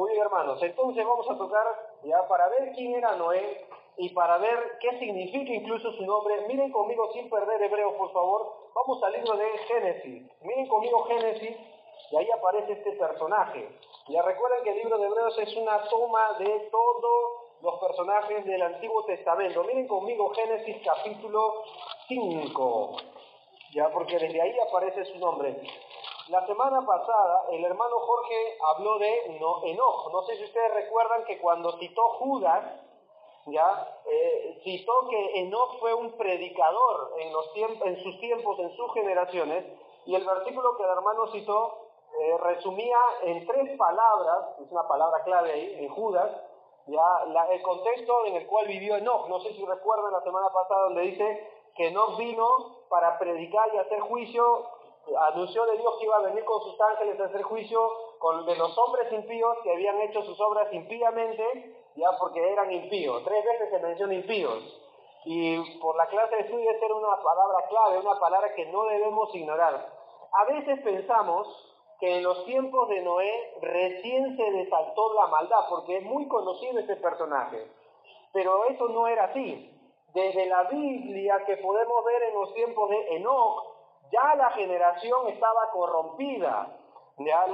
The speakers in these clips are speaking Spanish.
Muy bien, hermanos, entonces vamos a tocar ya para ver quién era Noé y para ver qué significa incluso su nombre. Miren conmigo sin perder Hebreos, por favor. Vamos al libro de Génesis. Miren conmigo Génesis y ahí aparece este personaje. Ya recuerden que el libro de Hebreos es una toma de todos los personajes del Antiguo Testamento. Miren conmigo Génesis capítulo 5, ya porque desde ahí aparece su nombre. La semana pasada el hermano Jorge habló de Enoch. No sé si ustedes recuerdan que cuando citó Judas, citó que Enoch fue un predicador en sus tiempos, en sus generaciones, y el versículo que el hermano citó resumía en 3 palabras, es una palabra clave ahí, en Judas, el contexto en el cual vivió Enoch. No sé si recuerdan la semana pasada donde dice que Enoch vino para predicar y hacer juicio, anunció de Dios que iba a venir con sus ángeles a hacer juicio de los hombres impíos que habían hecho sus obras impíamente, porque eran impíos. 3 veces se menciona impíos. Y por la clase de estudio esta era una palabra clave, una palabra que no debemos ignorar. A veces pensamos que en los tiempos de Noé recién se desató la maldad, porque es muy conocido este personaje. Pero eso no era así. Desde la Biblia que podemos ver en los tiempos de Enoch, ya la generación estaba corrompida. Ya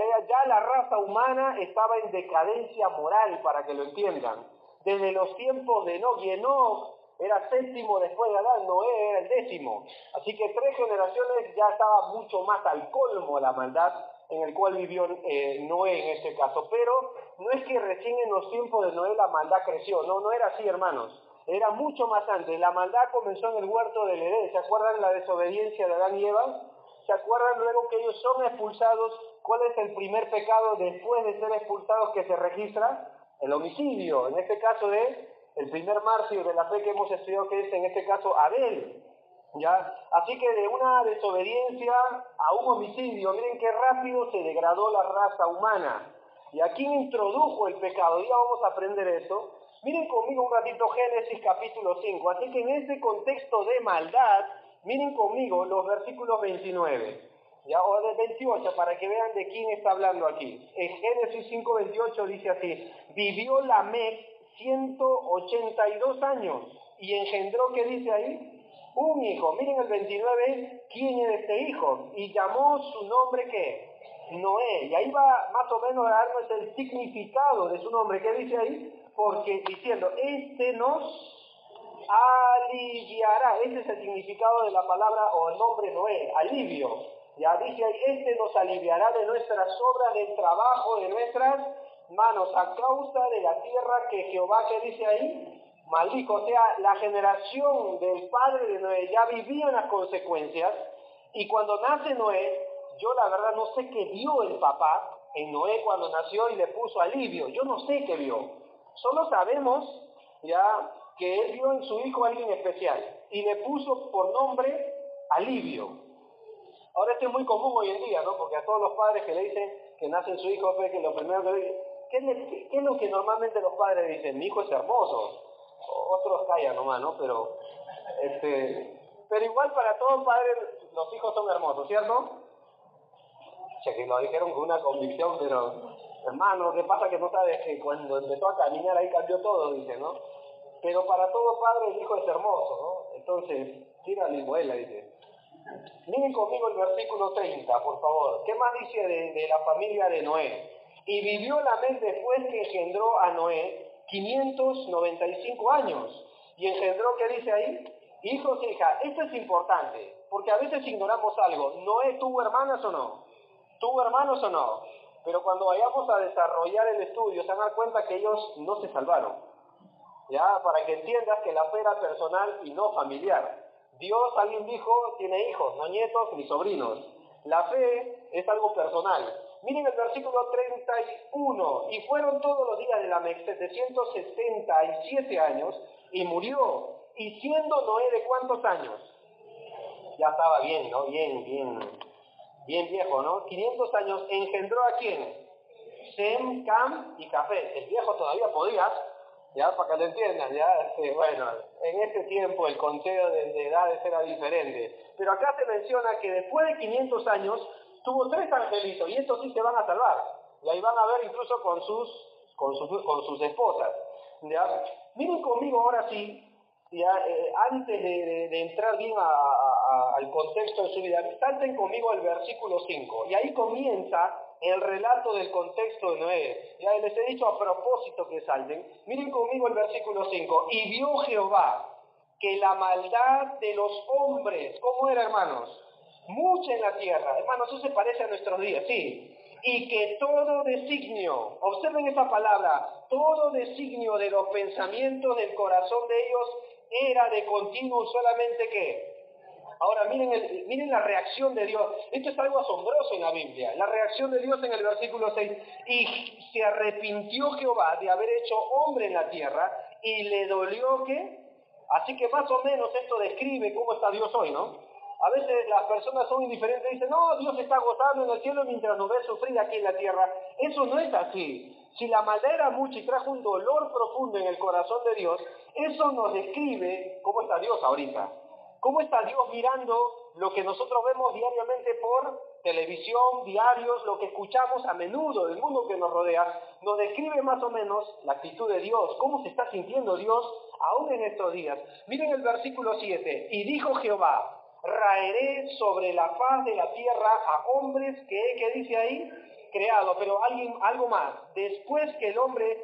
la raza humana estaba en decadencia moral, para que lo entiendan. Desde los tiempos de Enoch, y Enoch era 7º después de Adán, Noé era el 10º. Así que 3 generaciones ya estaba mucho más al colmo la maldad en el cual vivió Noé en este caso. Pero no es que recién en los tiempos de Noé la maldad creció, no era así, hermanos. Era mucho más antes. La maldad comenzó en el huerto del Edén. ¿Se acuerdan la desobediencia de Adán y Eva? ¿Se acuerdan luego que ellos son expulsados? ¿Cuál es el primer pecado después de ser expulsados que se registra? El homicidio. En este caso el primer mártir de la fe que hemos estudiado, que es en este caso Abel. Así que de una desobediencia a un homicidio, miren qué rápido se degradó la raza humana. ¿Y a quién introdujo el pecado? Ya vamos a aprender eso. Miren conmigo un ratito Génesis capítulo 5. Así que en ese contexto de maldad, miren conmigo los versículos 29, o de 28, para que vean de quién está hablando aquí. En Génesis 5:28 dice así: vivió Lamec 182 años y engendró, ¿qué dice ahí? Un hijo. Miren el 29, ¿quién es este hijo? Y llamó su nombre, ¿qué? Noé. Y ahí va más o menos a darnos el significado de su nombre. ¿Qué dice ahí? Porque diciendo, este nos aliviará. Ese es el significado de la palabra o el nombre Noé, alivio. Ya dice ahí, este nos aliviará de nuestras obras, del trabajo de nuestras manos, a causa de la tierra que Jehová, ¿qué dice ahí? Maldijo. O sea, la generación del padre de Noé ya vivía las consecuencias, y cuando nace Noé, yo la verdad no sé qué vio el papá en Noé cuando nació y le puso alivio. Yo no sé qué vio. Solo sabemos que él vio en su hijo a alguien especial y le puso por nombre alivio. Ahora esto es muy común hoy en día, ¿no? Porque a todos los padres que le dicen que nace su hijo, ve que lo primero que le dicen, ¿qué es lo que normalmente los padres dicen? Mi hijo es hermoso. Otros callan nomás, ¿no? Pero igual para todos padres los hijos son hermosos, ¿cierto? Que lo dijeron con una convicción, pero hermano, lo que pasa que no sabes que cuando empezó a caminar ahí cambió todo, dice, ¿no? Pero para todo padre el hijo es hermoso, ¿no? Entonces, tira la muela, dice. Miren conmigo el versículo 30, por favor. ¿Qué más dice de la familia de Noé? Y vivió Lamec después que engendró a Noé 595 años. Y engendró, ¿qué dice ahí? Hijos e hijas. Esto es importante, porque a veces ignoramos algo. ¿Noé tuvo hermanas o no? ¿Tuvo hermanos o no? Pero cuando vayamos a desarrollar el estudio, se van a dar cuenta que ellos no se salvaron. Para que entiendas que la fe era personal y no familiar. Dios, alguien dijo, tiene hijos, no nietos ni sobrinos. La fe es algo personal. Miren el versículo 31. Y fueron todos los días de Lamec 777 años, y murió. Y siendo Noé de ¿cuántos años? Ya estaba bien, ¿no? Bien viejo, ¿no? 500 años. ¿Engendró a quién? Sem, Cam y Jafet. El viejo todavía podía, para que lo entiendan, bueno, en ese tiempo el conteo de edades era diferente. Pero acá se menciona que después de 500 años tuvo 3 angelitos, y estos sí se van a salvar. Y ahí van a ver incluso con sus con sus esposas. ¿Ya? Miren conmigo ahora sí, ya, antes de entrar bien al contexto de su vida, salten conmigo al versículo 5, y ahí comienza el relato del contexto de Noé. Ya les he dicho a propósito que salten. Miren conmigo el versículo 5. Y vio Jehová que la maldad de los hombres, ¿cómo era, hermanos? Mucha en la tierra. Hermanos, eso se parece a nuestros días, sí. Y que todo designio, observen esta palabra, todo designio de los pensamientos del corazón de ellos era de continuo solamente ¿qué? Ahora miren la reacción de Dios. Esto es algo asombroso en la Biblia. La reacción de Dios en el versículo 6. Y se arrepintió Jehová de haber hecho hombre en la tierra y le dolió ¿qué? Así que más o menos esto describe cómo está Dios hoy, ¿no? A veces las personas son indiferentes y dicen, no, Dios está gozando en el cielo mientras nos ve sufrir aquí en la tierra. Eso no es así. Si la maldad era mucha y trajo un dolor profundo en el corazón de Dios, eso nos describe cómo está Dios ahorita. ¿Cómo está Dios mirando lo que nosotros vemos diariamente por televisión, diarios, lo que escuchamos a menudo del mundo que nos rodea? Nos describe más o menos la actitud de Dios, cómo se está sintiendo Dios aún en estos días. Miren el versículo 7. Y dijo Jehová, raeré sobre la faz de la tierra a hombres que, ¿qué dice ahí? Creado, pero algo más. Después que el hombre,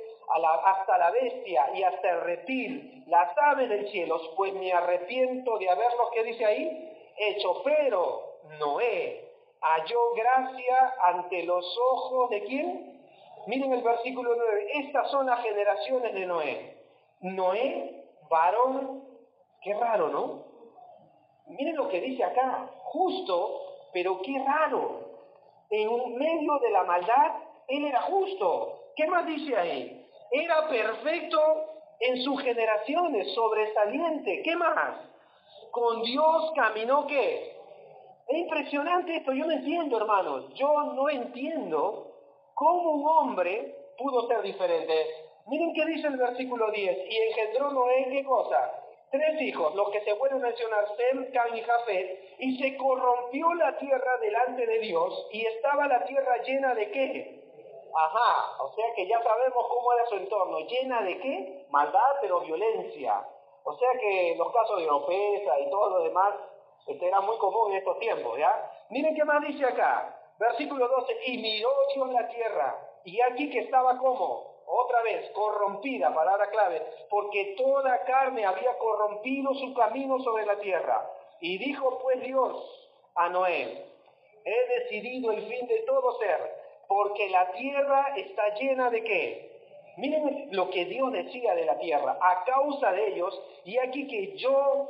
hasta la bestia y hasta el reptil, las aves del cielo, pues me arrepiento de haberlos, ¿qué dice ahí? Hecho, pero Noé halló gracia ante los ojos de ¿quién? Miren el versículo 9. Estas son las generaciones de Noé. Noé, varón, qué raro, ¿no? Miren lo que dice acá, justo, pero qué raro. En medio de la maldad, él era justo. ¿Qué más dice ahí? Era perfecto en sus generaciones, sobresaliente. ¿Qué más? Con Dios caminó, ¿qué? Es impresionante esto, yo no entiendo, hermanos. Yo no entiendo cómo un hombre pudo ser diferente. Miren qué dice el versículo 10. Y engendró Noé, ¿qué cosa? 3 hijos, los que se pueden mencionar, Sem, Cam y Jafet, y se corrompió la tierra delante de Dios, y estaba la tierra llena de ¿qué? Ajá, o sea que ya sabemos cómo era su entorno, llena de ¿qué? Maldad, pero violencia. O sea que los casos de Oropesa y todo lo demás era muy común en estos tiempos, ¿ya? Miren qué más dice acá, versículo 12, y miró Dios la tierra, y aquí que estaba como otra vez, corrompida, palabra clave, porque toda carne había corrompido su camino sobre la tierra. Y dijo pues Dios a Noé, he decidido el fin de todo ser, porque la tierra está llena de ¿qué? Miren lo que Dios decía de la tierra, a causa de ellos, y aquí que yo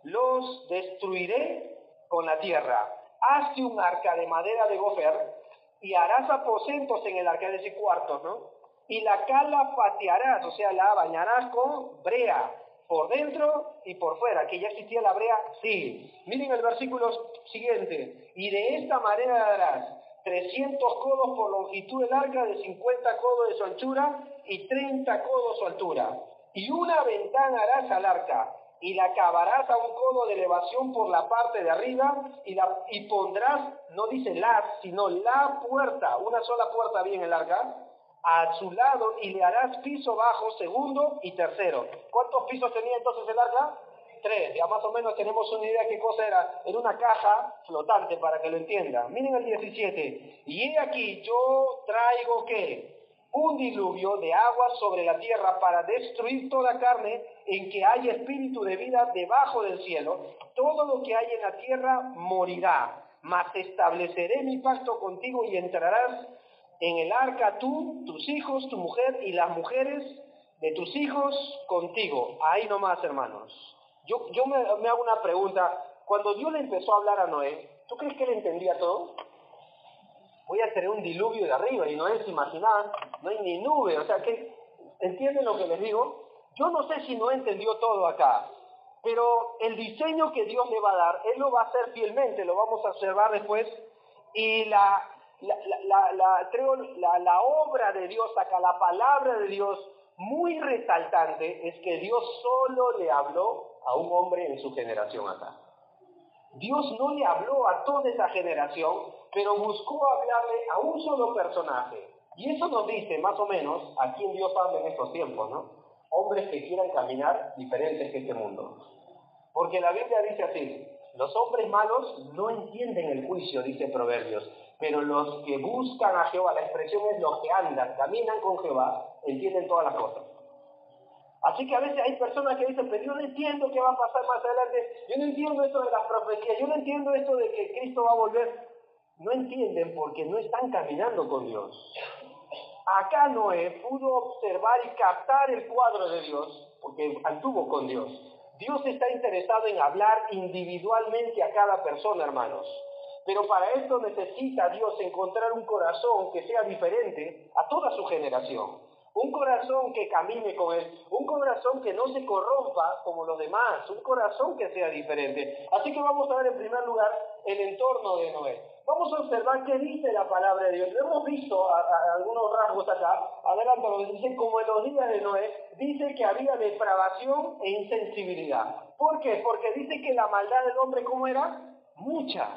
los destruiré con la tierra. Hazte un arca de madera de gofer, y harás aposentos en el arca, es decir, cuartos, ¿no? Y la cal la patearás, o sea, la bañarás con brea, por dentro y por fuera. ¿Que ya existía la brea? Sí. Miren el versículo siguiente. Y de esta manera harás 300 codos por longitud del arca, de 50 codos de su anchura y 30 codos su altura. Y una ventana harás al arca, y la cavarás a un codo de elevación por la parte de arriba, y pondrás, no dice la, sino la puerta, una sola puerta había en el arca, a su lado, y le harás piso bajo, segundo y tercero. ¿Cuántos pisos tenía entonces el arca? 3. Ya más o menos tenemos una idea de qué cosa era. Era una caja flotante, para que lo entiendan. Miren el 17. Y he aquí, yo traigo ¿qué? Un diluvio de agua sobre la tierra para destruir toda carne en que hay espíritu de vida debajo del cielo. Todo lo que hay en la tierra morirá. Mas estableceré mi pacto contigo y entrarás en el arca tú, tus hijos, tu mujer y las mujeres de tus hijos contigo. Ahí nomás, hermanos. Yo me hago una pregunta. Cuando Dios le empezó a hablar a Noé, ¿tú crees que él entendía todo? Voy a tener un diluvio de arriba, y Noé se imaginaba, no hay ni nube, o sea que, ¿entienden lo que les digo? Yo no sé si Noé entendió todo acá, pero el diseño que Dios le va a dar, Él lo va a hacer fielmente, lo vamos a observar después, y creo la obra de Dios acá, la palabra de Dios, muy resaltante, es que Dios solo le habló a un hombre en su generación acá. Dios no le habló a toda esa generación, pero buscó hablarle a un solo personaje, Y eso nos dice, más o menos, a quién Dios habla en estos tiempos, ¿no? Hombres que quieran caminar diferentes que este mundo. Porque la Biblia dice así, los hombres malos no entienden el juicio, dice Proverbios, pero los que buscan a Jehová, la expresión es los que andan, caminan con Jehová, entienden todas las cosas. Así que a veces hay personas que dicen, pero yo no entiendo qué va a pasar más adelante, yo no entiendo esto de las profecías, yo no entiendo esto de que Cristo va a volver. No entienden porque no están caminando con Dios. Acá Noé pudo observar y captar el cuadro de Dios, porque anduvo con Dios. Dios está interesado en hablar individualmente a cada persona, hermanos. Pero para esto necesita Dios encontrar un corazón que sea diferente a toda su generación. Un corazón que camine con Él, un corazón que no se corrompa como los demás, un corazón que sea diferente. Así que vamos a ver en primer lugar el entorno de Noé. Vamos a observar qué dice la palabra de Dios. Lo hemos visto a algunos rasgos acá. Adelántalo, dice, como en los días de Noé, dice que había depravación e insensibilidad. ¿Por qué? Porque dice que la maldad del hombre, ¿cómo era? Mucha.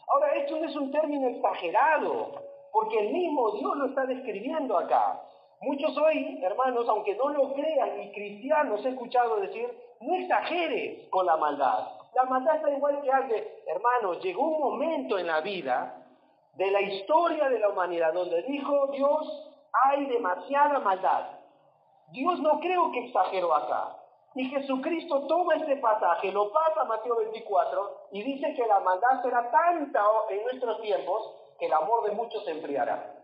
Ahora, esto no es un término exagerado, porque el mismo Dios lo está describiendo acá. Muchos hoy, hermanos, aunque no lo crean, y cristianos he escuchado decir, no exageres con la maldad. La maldad está igual que antes. Hermanos, llegó un momento en la vida de la historia de la humanidad donde dijo Dios, hay demasiada maldad. Dios no creo que exageró acá. Y Jesucristo toma este pasaje, lo pasa a Mateo 24 y dice que la maldad será tanta en nuestros tiempos que el amor de muchos se enfriará.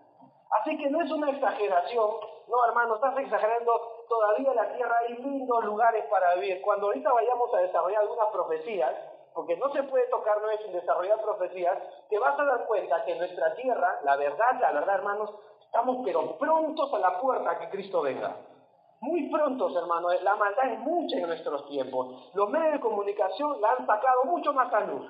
Así que no es una exageración, no hermano, estás exagerando, todavía en la tierra hay lindos lugares para vivir. Cuando ahorita vayamos a desarrollar algunas profecías, porque no se puede tocar Noé sin desarrollar profecías, te vas a dar cuenta que en nuestra tierra, la verdad, hermanos, estamos pero prontos a la puerta a que Cristo venga. Muy prontos, hermanos, la maldad es mucha en nuestros tiempos. Los medios de comunicación la han sacado mucho más a luz.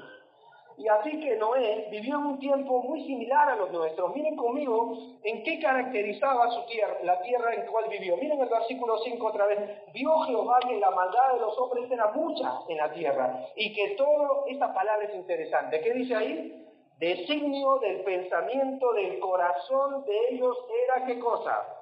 Y así que Noé vivió en un tiempo muy similar a los nuestros. Miren conmigo en qué caracterizaba su tierra, la tierra en la cual vivió. Miren el versículo 5 otra vez. Vio Jehová que la maldad de los hombres era mucha en la tierra y que todo, esta palabra es interesante. ¿Qué dice ahí? Designio del pensamiento del corazón de ellos era ¿qué cosa?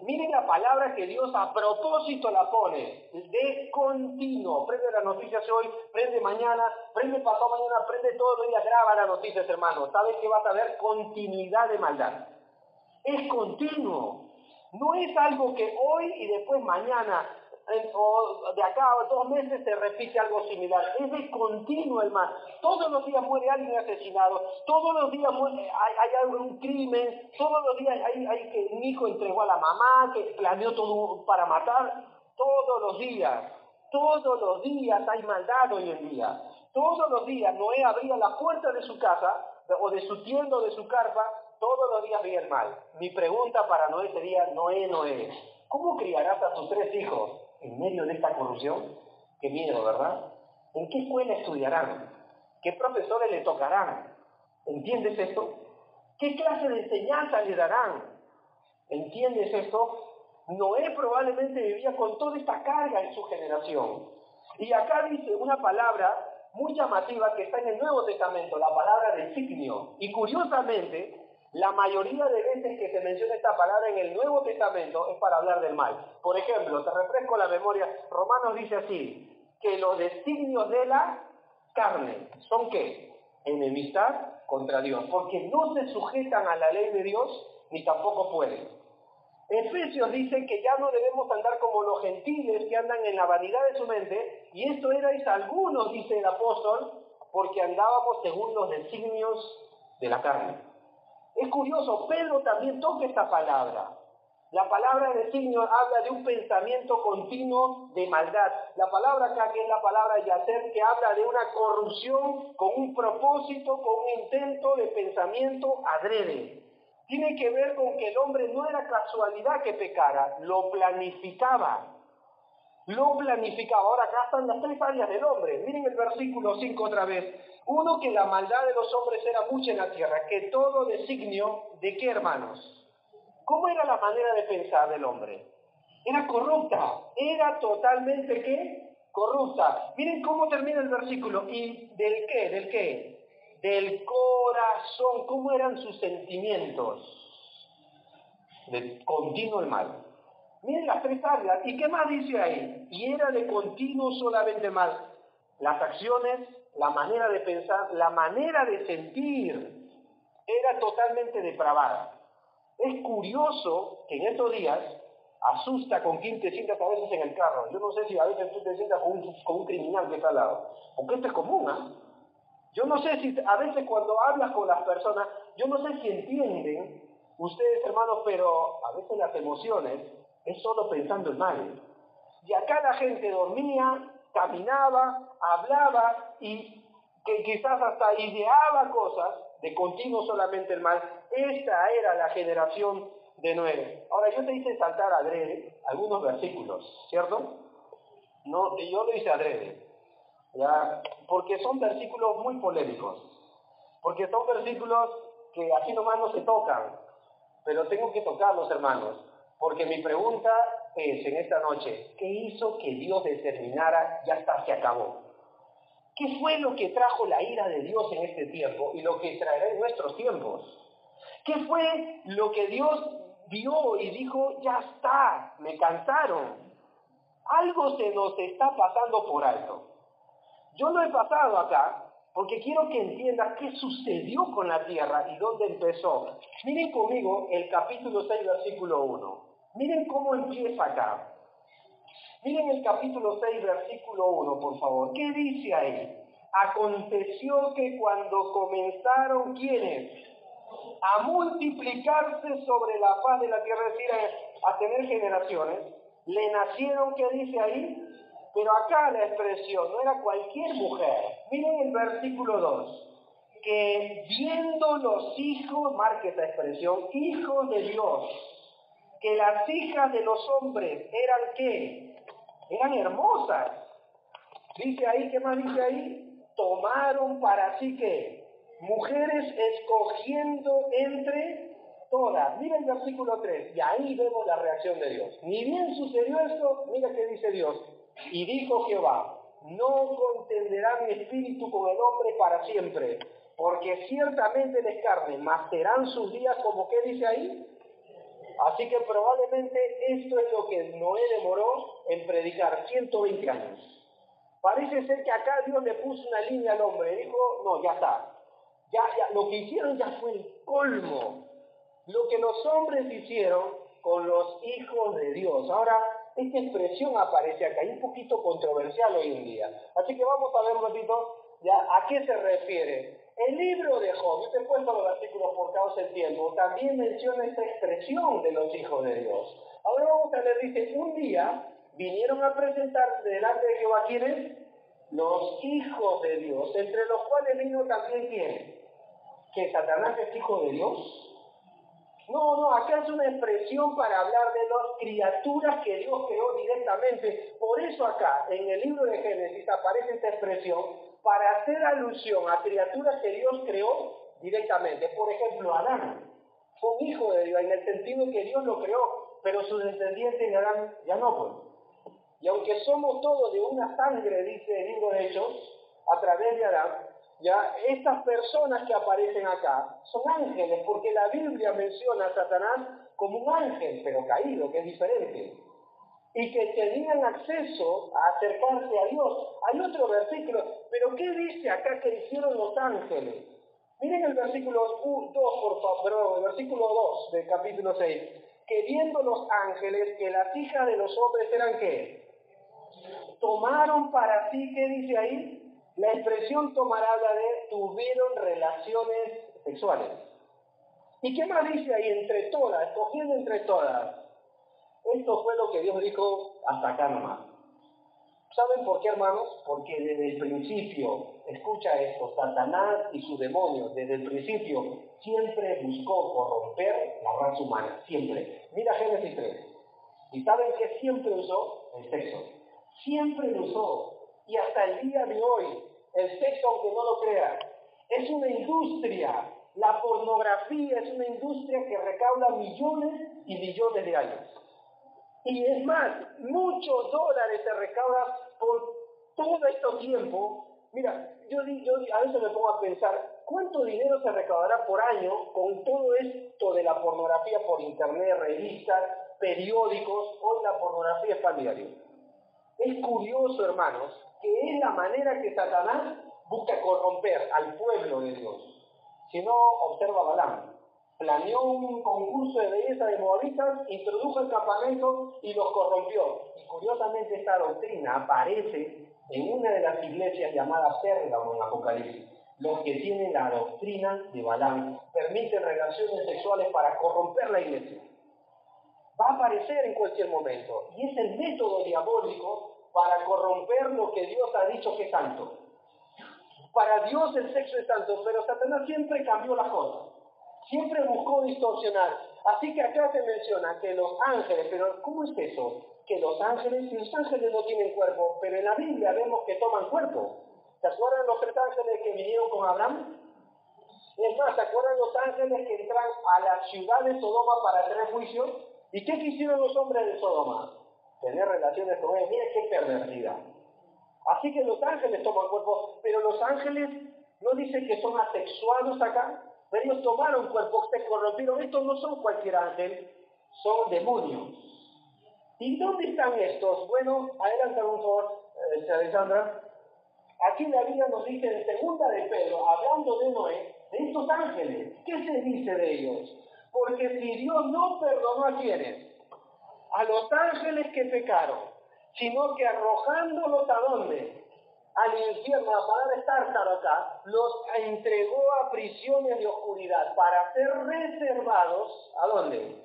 Miren la palabra que Dios a propósito la pone, de continuo. Prende las noticias hoy, prende mañana, prende pasado mañana, prende todos los días, graba las noticias, hermano. ¿Sabes que vas a ver? Continuidad de maldad. Es continuo. No es algo que hoy y después mañana, o de acá a 2 meses se repite algo similar. Es de continuo el mal. Todos los días muere alguien asesinado, todos los días hay algún crimen, todos los días hay que un hijo entregó a la mamá, que planeó todo para matar. Todos los días hay maldad hoy en día. Todos los días Noé abría la puerta de su casa, o de su tienda o de su carpa, todos los días veía el mal. Mi pregunta para Noé sería, Noé, ¿cómo criarás a tus 3 hijos en medio de esta corrupción? Qué miedo, ¿verdad? ¿En qué escuela estudiarán? ¿Qué profesores le tocarán? ¿Entiendes esto? ¿Qué clase de enseñanza le darán? ¿Entiendes esto? Noé probablemente vivía con toda esta carga en su generación. Y acá dice una palabra muy llamativa que está en el Nuevo Testamento, la palabra designio. Y curiosamente, la mayoría de veces que se menciona esta palabra en el Nuevo Testamento es para hablar del mal. Por ejemplo, te refresco la memoria, Romanos dice así, que los designios de la carne, ¿son qué? Enemistad contra Dios, porque no se sujetan a la ley de Dios, ni tampoco pueden. Efesios dice que ya no debemos andar como los gentiles que andan en la vanidad de su mente, y esto erais algunos, dice el apóstol, porque andábamos según los designios de la carne. Es curioso, Pedro también toca esta palabra. La palabra designio habla de un pensamiento continuo de maldad. La palabra acá, que es la palabra yacer, que habla de una corrupción con un propósito, con un intento de pensamiento adrede. Tiene que ver con que el hombre no era casualidad que pecara, lo planificaba. Ahora acá están las 3 áreas del hombre. Miren el versículo 5 otra vez. 1, que la maldad de los hombres era mucha en la tierra, que todo designio, ¿de qué, hermanos? ¿Cómo era la manera de pensar del hombre? Era corrupta, era totalmente, ¿qué? Corrupta. Miren cómo termina el versículo. ¿Y del qué? ¿Del qué? Del corazón. ¿Cómo eran sus sentimientos? de continuo el mal. Miren las tres áreas. ¿Y qué más dice ahí? Y era de continuo solamente el mal. Las acciones, la manera de pensar, la manera de sentir, era totalmente depravada. Es curioso que en estos días asusta con quién te sientas a veces en el carro. Yo no sé si a veces tú te sientas con un criminal que está al lado. Porque esto es común, ¿ah? Yo no sé si a veces cuando hablas con las personas, yo no sé si entienden ustedes, hermanos, pero a veces las emociones es solo pensando en mal. Y acá la gente dormía, caminaba, hablaba y que quizás hasta ideaba cosas de continuo solamente el mal. Esta era la generación de Noé. Ahora yo te hice saltar adrede algunos versículos, ¿cierto? No, yo lo hice adrede, ¿ya? Porque son versículos muy polémicos, porque son versículos que así nomás no se tocan, pero tengo que tocarlos, hermanos, porque mi pregunta es en esta noche, ¿qué hizo que Dios determinara, ya está, se acabó? ¿Qué fue lo que trajo la ira de Dios en este tiempo y lo que traerá en nuestros tiempos? ¿Qué fue lo que Dios vio y dijo, ya está, me cansaron? Algo se nos está pasando por alto. Yo lo he pasado acá porque quiero que entiendas qué sucedió con la tierra y dónde empezó. Miren conmigo el capítulo 6, versículo 1. Miren cómo empieza acá. Miren el capítulo 6, versículo 1, por favor. ¿Qué dice ahí? Aconteció que cuando comenzaron, ¿quiénes? A multiplicarse sobre la faz de la tierra, es decir, a tener generaciones, le nacieron, ¿qué dice ahí? Pero acá la expresión no era cualquier mujer. Miren el versículo 2, que viendo los hijos, marque esa expresión, hijos de Dios, que las hijas de los hombres eran ¿qué? Eran hermosas. Dice ahí, ¿qué más dice ahí? Tomaron para sí que mujeres escogiendo entre todas. Mira el versículo 3, y ahí vemos la reacción de Dios. Ni bien sucedió esto, mira qué dice Dios. Y dijo Jehová, no contenderá mi espíritu con el hombre para siempre, porque ciertamente les carne, mas serán sus días como, ¿qué dice ahí? Así que probablemente esto es lo que Noé demoró en predicar, 120 años. Parece ser que acá Dios le puso una línea al hombre, dijo, no, ya está. Ya, lo que hicieron ya fue el colmo. Lo que los hombres hicieron con los hijos de Dios. Ahora, esta expresión aparece acá, y un poquito controversial hoy en día. Así que vamos a ver un ratito ya a qué se refiere. El libro de Job, yo te he puesto los versículos por causa del tiempo, también menciona esta expresión de los hijos de Dios. Ahora vamos a leer, dice, un día vinieron a presentarse delante de Jehová, ¿quiénes? Los hijos de Dios, entre los cuales vino también ¿quién? ¿Que Satanás es hijo de Dios? No, acá es una expresión para hablar de las criaturas que Dios creó directamente. Por eso acá, en el libro de Génesis, aparece esta expresión para hacer alusión a criaturas que Dios creó directamente. Por ejemplo, Adán fue un hijo de Dios, en el sentido que Dios lo creó, pero sus descendientes de Adán ya no, pues. Y aunque somos todos de una sangre, dice el libro de Hechos, a través de Adán, ya estas personas que aparecen acá son ángeles, porque la Biblia menciona a Satanás como un ángel, pero caído, que es diferente, y que tenían acceso a acercarse a Dios. Hay otro versículo, pero ¿qué dice acá que hicieron los ángeles? Miren el versículo 2, por favor, perdón, el versículo 2 del capítulo 6, que viendo los ángeles que las hijas de los hombres eran ¿qué? Tomaron para sí, ¿qué dice ahí? La expresión tomar habla de tuvieron relaciones sexuales. ¿Y qué más dice ahí? Entre todas, escogiendo entre todas. Esto fue lo que Dios dijo hasta acá nomás. ¿Saben por qué, hermanos? Porque desde el principio, escucha esto, Satanás y sus demonios, desde el principio, siempre buscó corromper la raza humana, siempre. Mira Génesis 3. ¿Y saben qué siempre usó? El sexo. Siempre lo usó. Y hasta el día de hoy, el sexo, aunque no lo crean, es una industria. La pornografía es una industria que recauda millones y millones de años. Y es más, muchos dólares se recaudan por todo este tiempo. Mira, yo a veces me pongo a pensar, ¿Cuánto dinero se recaudará por año con todo esto de la pornografía por internet, revistas, periódicos? Hoy la pornografía está a diario. Es curioso, hermanos, que es la manera que Satanás busca corromper al pueblo de Dios. Si no, observa Balaam. Planeó un concurso de belleza de moabitas, introdujo el campamento y los corrompió. Y curiosamente esta doctrina aparece en una de las iglesias llamadas Pérgamo en Apocalipsis. Los que tienen la doctrina de Balaam permiten relaciones sexuales para corromper la iglesia. Va a aparecer en cualquier momento. Y es el método diabólico para corromper lo que Dios ha dicho que es santo. Para Dios el sexo es santo, pero Satanás siempre cambió las cosas. Siempre buscó distorsionar. Así que acá se menciona que los ángeles, pero ¿cómo es eso? Que los ángeles no tienen cuerpo, pero en la Biblia vemos que toman cuerpo. ¿Se acuerdan los 3 ángeles que vinieron con Abraham? Es más, ¿se acuerdan los ángeles que entran a la ciudad de Sodoma para traer juicio? ¿Y qué quisieron los hombres de Sodoma? Tener relaciones con ellos. Mira qué perversidad. Así que los ángeles toman cuerpo, pero los ángeles no dicen que son asexuados acá, pero ellos tomaron cuerpo, se corrompieron. Estos no son cualquier ángel, son demonios. ¿Y dónde están estos? Bueno, adelanta por favor, Alexandra. Aquí la Biblia nos dice en 2 de Pedro, hablando de Noé, de estos ángeles. ¿Qué se dice de ellos? Porque si Dios no perdonó a quienes, a los ángeles que pecaron, sino que arrojándolos ¿a dónde? Al infierno, a pagar estar acá, los entregó a prisiones de oscuridad para ser reservados, ¿a dónde?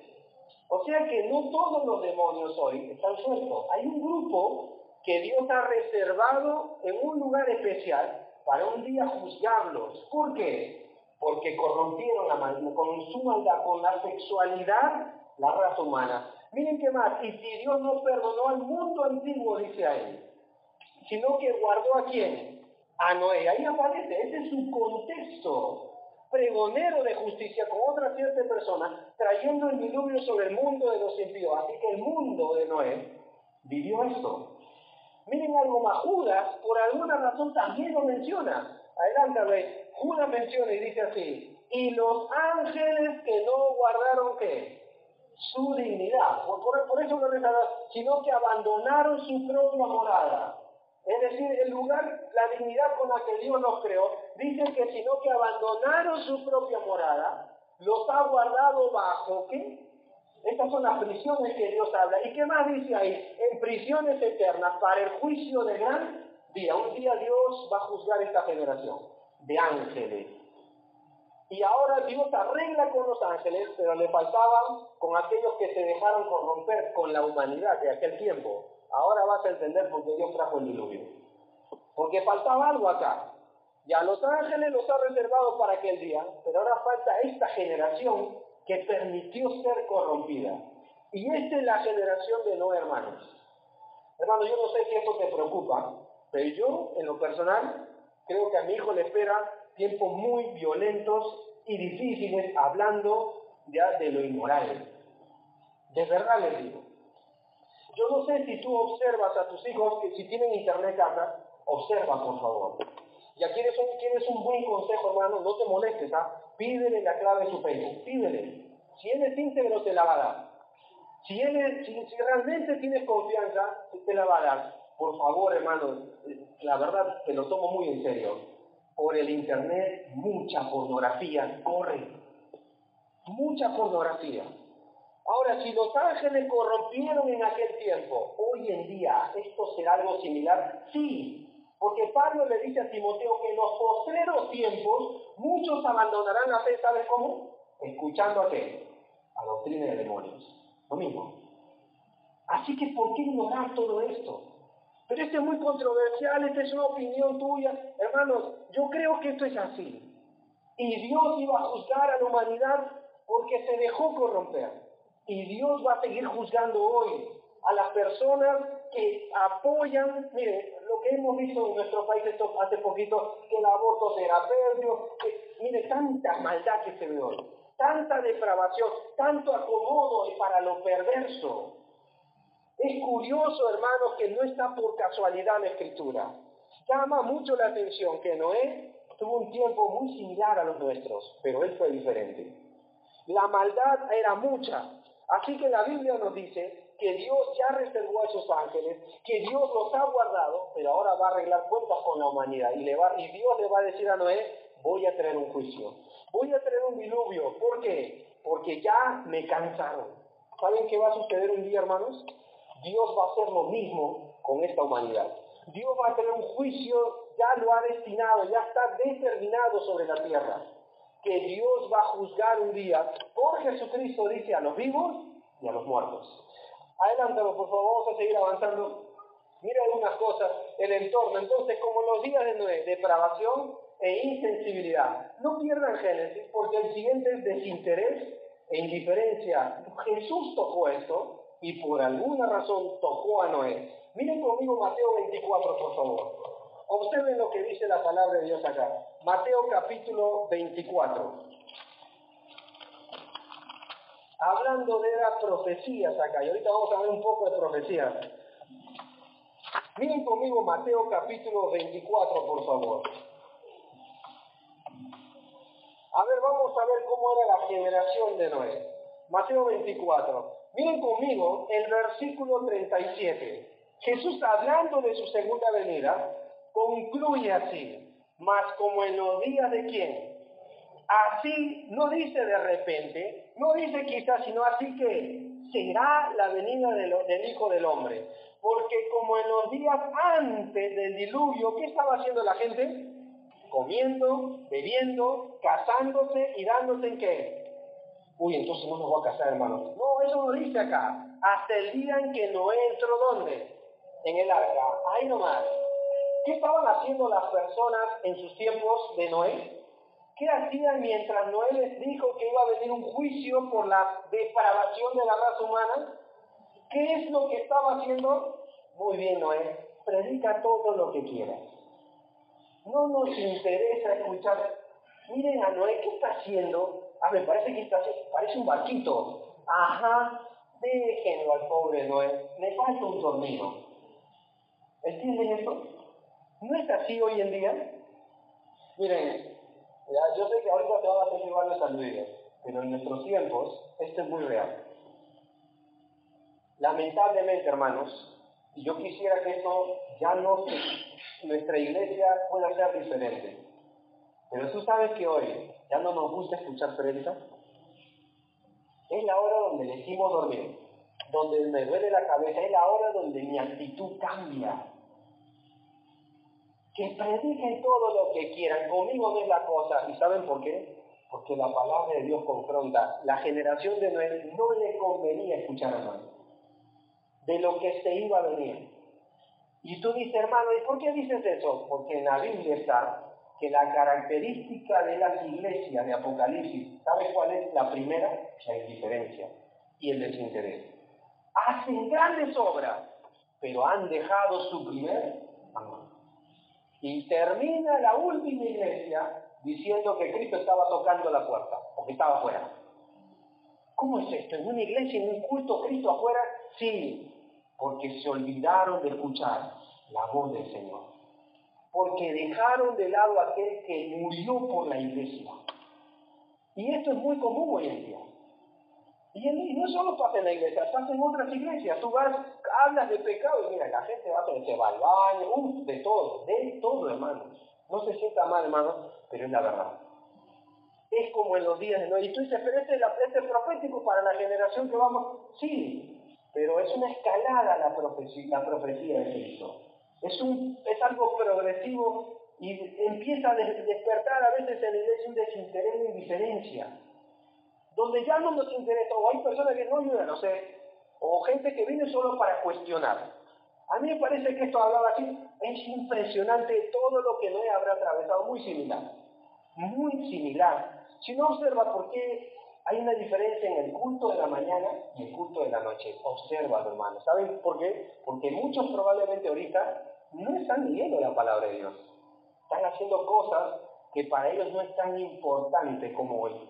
O sea que no todos los demonios hoy están sueltos. Hay un grupo que Dios ha reservado en un lugar especial para un día juzgarlos. ¿Por qué? Porque corrompieron con su maldad, con la sexualidad, la raza humana. Miren qué más, y si Dios no perdonó al mundo antiguo, dice ahí, sino que guardó ¿a quién? A Noé. Ahí aparece, ese es su contexto. Pregonero de justicia con otra cierta persona, trayendo el diluvio sobre el mundo de los impíos. Así que el mundo de Noé vivió esto. Miren algo más, Judas, por alguna razón también lo menciona. Adelántame, Judas menciona y dice así, y los ángeles que no guardaron, ¿qué? Su dignidad. Por eso no les hablaba, sino que abandonaron su propia morada. Es decir, el lugar, la dignidad con la que Dios los creó, dice que sino que abandonaron su propia morada, los ha guardado bajo, ¿qué? Estas son las prisiones que Dios habla. ¿Y qué más dice ahí? En prisiones eternas, para el juicio de gran día. Un día Dios va a juzgar esta generación de ángeles. Y ahora Dios arregla con los ángeles, pero le faltaban con aquellos que se dejaron corromper con la humanidad de aquel tiempo. Ahora vas a entender por qué Dios trajo el diluvio. Porque faltaba algo acá. Ya los ángeles los ha reservado para aquel día, pero ahora falta esta generación que permitió ser corrompida. Y esta es la generación de Noé, hermanos. Hermanos, yo no sé si esto te preocupa, pero yo, en lo personal, creo que a mi hijo le espera tiempos muy violentos y difíciles hablando ya de lo inmoral. De verdad les digo. Yo no sé si tú observas a tus hijos, que si tienen internet acá, observa por favor. Ya quieres un buen consejo, hermano, no te molestes, ¿ah? Pídele la clave de su Facebook, pídele. Si él es íntegro, te la va a dar. Si realmente tienes confianza, te la va a dar. Por favor, hermano, la verdad te lo tomo muy en serio. Por el internet, mucha pornografía corre. Mucha pornografía. Ahora, si los ángeles corrompieron en aquel tiempo, hoy en día, ¿esto será algo similar? Sí. Porque Pablo le dice a Timoteo que en los postreros tiempos muchos abandonarán la fe, ¿sabes cómo? Escuchando a qué? A doctrina de demonios. Lo mismo. Así que, ¿por qué ignorar todo esto? Pero esto es muy controversial, esta es una opinión tuya. Hermanos, yo creo que esto es así. Y Dios iba a juzgar a la humanidad porque se dejó corromper. Y Dios va a seguir juzgando hoy a las personas que apoyan, mire, lo que hemos visto en nuestro país hace poquito, que el aborto terapéutico, mire, tanta maldad que se ve hoy, tanta depravación, tanto acomodo para lo perverso. Es curioso, hermanos, que no está por casualidad la Escritura. Llama mucho la atención que Noé tuvo un tiempo muy similar a los nuestros, pero él fue diferente. La maldad era mucha, así que la Biblia nos dice que Dios ya reservó a sus ángeles, que Dios los ha guardado, pero ahora va a arreglar cuentas con la humanidad y Dios le va a decir a Noé, voy a traer un juicio, voy a traer un diluvio. ¿Por qué? Porque ya me cansaron. ¿Saben qué va a suceder un día, hermanos? Dios va a hacer lo mismo con esta humanidad. Dios va a tener un juicio, ya lo ha destinado, ya está determinado sobre la tierra, que Dios va a juzgar un día por Jesucristo, dice, a los vivos y a los muertos. Adelántalo, por favor, vamos a seguir avanzando. Mira algunas cosas, el entorno. Entonces, como en los días de Noé, depravación e insensibilidad. No pierdan Génesis, porque el siguiente es desinterés e indiferencia. Jesús tocó esto y por alguna razón tocó a Noé. Miren conmigo Mateo 24, por favor. Observen lo que dice la palabra de Dios acá. Mateo capítulo 24. Hablando de las profecías acá, y ahorita vamos a ver un poco de profecías. Miren conmigo Mateo capítulo 24, por favor. A ver, vamos a ver cómo era la generación de Noé. Mateo 24. Miren conmigo el versículo 37. Jesús, hablando de su segunda venida, concluye así: mas como en los días de ¿quién? Así, no dice de repente, no dice quizás, sino así que será la venida del Hijo del Hombre. Porque como en los días antes del diluvio, ¿qué estaba haciendo la gente? Comiendo, bebiendo, casándose y dándose en qué. Uy, entonces no me voy a casar, hermano. No, eso no dice acá. Hasta el día en que Noé entró, ¿dónde? En el arca. Ahí nomás. ¿Qué estaban haciendo las personas en sus tiempos de Noé? ¿Qué hacían mientras Noé les dijo que iba a venir un juicio por la depravación de la raza humana? ¿Qué es lo que estaba haciendo? Muy bien, Noé, predica todo lo que quieras. No nos interesa escuchar. Miren a Noé, ¿qué está haciendo? Ah, me parece que parece un barquito. Ajá, déjenlo al pobre Noé, le falta un tornillo. ¿Entienden eso? ¿No es así hoy en día? Miren, yo sé que ahorita te van a hacer varios saludos, pero en nuestros tiempos esto es muy real. Lamentablemente, hermanos, y yo quisiera que esto ya no, nuestra iglesia pueda ser diferente. Pero tú sabes que hoy ya no nos gusta escuchar prensa. Es la hora donde elegimos dormir, donde me duele la cabeza, es la hora donde mi actitud cambia. Que prediquen todo lo que quieran, conmigo no es la cosa. ¿Y saben por qué? Porque la palabra de Dios confronta. La generación de Noé no le convenía escuchar a nadie de lo que se iba a venir. Y tú dices, hermano, ¿y por qué dices eso? Porque en la Biblia está que la característica de las iglesias de Apocalipsis, ¿sabes cuál es? La primera, la indiferencia y el desinterés. Hacen grandes obras, pero han dejado su primer amor. Y termina la última iglesia diciendo que Cristo estaba tocando la puerta, o que estaba afuera. ¿Cómo es esto? ¿En una iglesia, en un culto, Cristo afuera? Sí, porque se olvidaron de escuchar la voz del Señor. Porque dejaron de lado a aquel que murió por la iglesia. Y esto es muy común hoy en día. Y no solo pasa en la iglesia, pasa en otras iglesias. Tú vas, hablas de pecado y mira, la gente se va al baño, de todo, hermanos. No se sienta mal, hermanos, pero es la verdad. Es como en los días de Noé. Y tú dices, pero este es profético para la generación que vamos. Sí, pero es una escalada la profecía de Cristo. Es algo progresivo y empieza a despertar a veces en la iglesia un desinterés e indiferencia. Donde ya no nos interesa, o hay personas que no ayudan, no sé, o gente que viene solo para cuestionar. A mí me parece que esto hablaba así, es impresionante todo lo que Noé habrá atravesado, muy similar. Si no observa por qué hay una diferencia en el culto de la mañana y el culto de la noche. Observa, hermanos. ¿Saben por qué? Porque muchos probablemente ahorita no están leyendo la palabra de Dios. Están haciendo cosas que para ellos no es tan importante como hoy.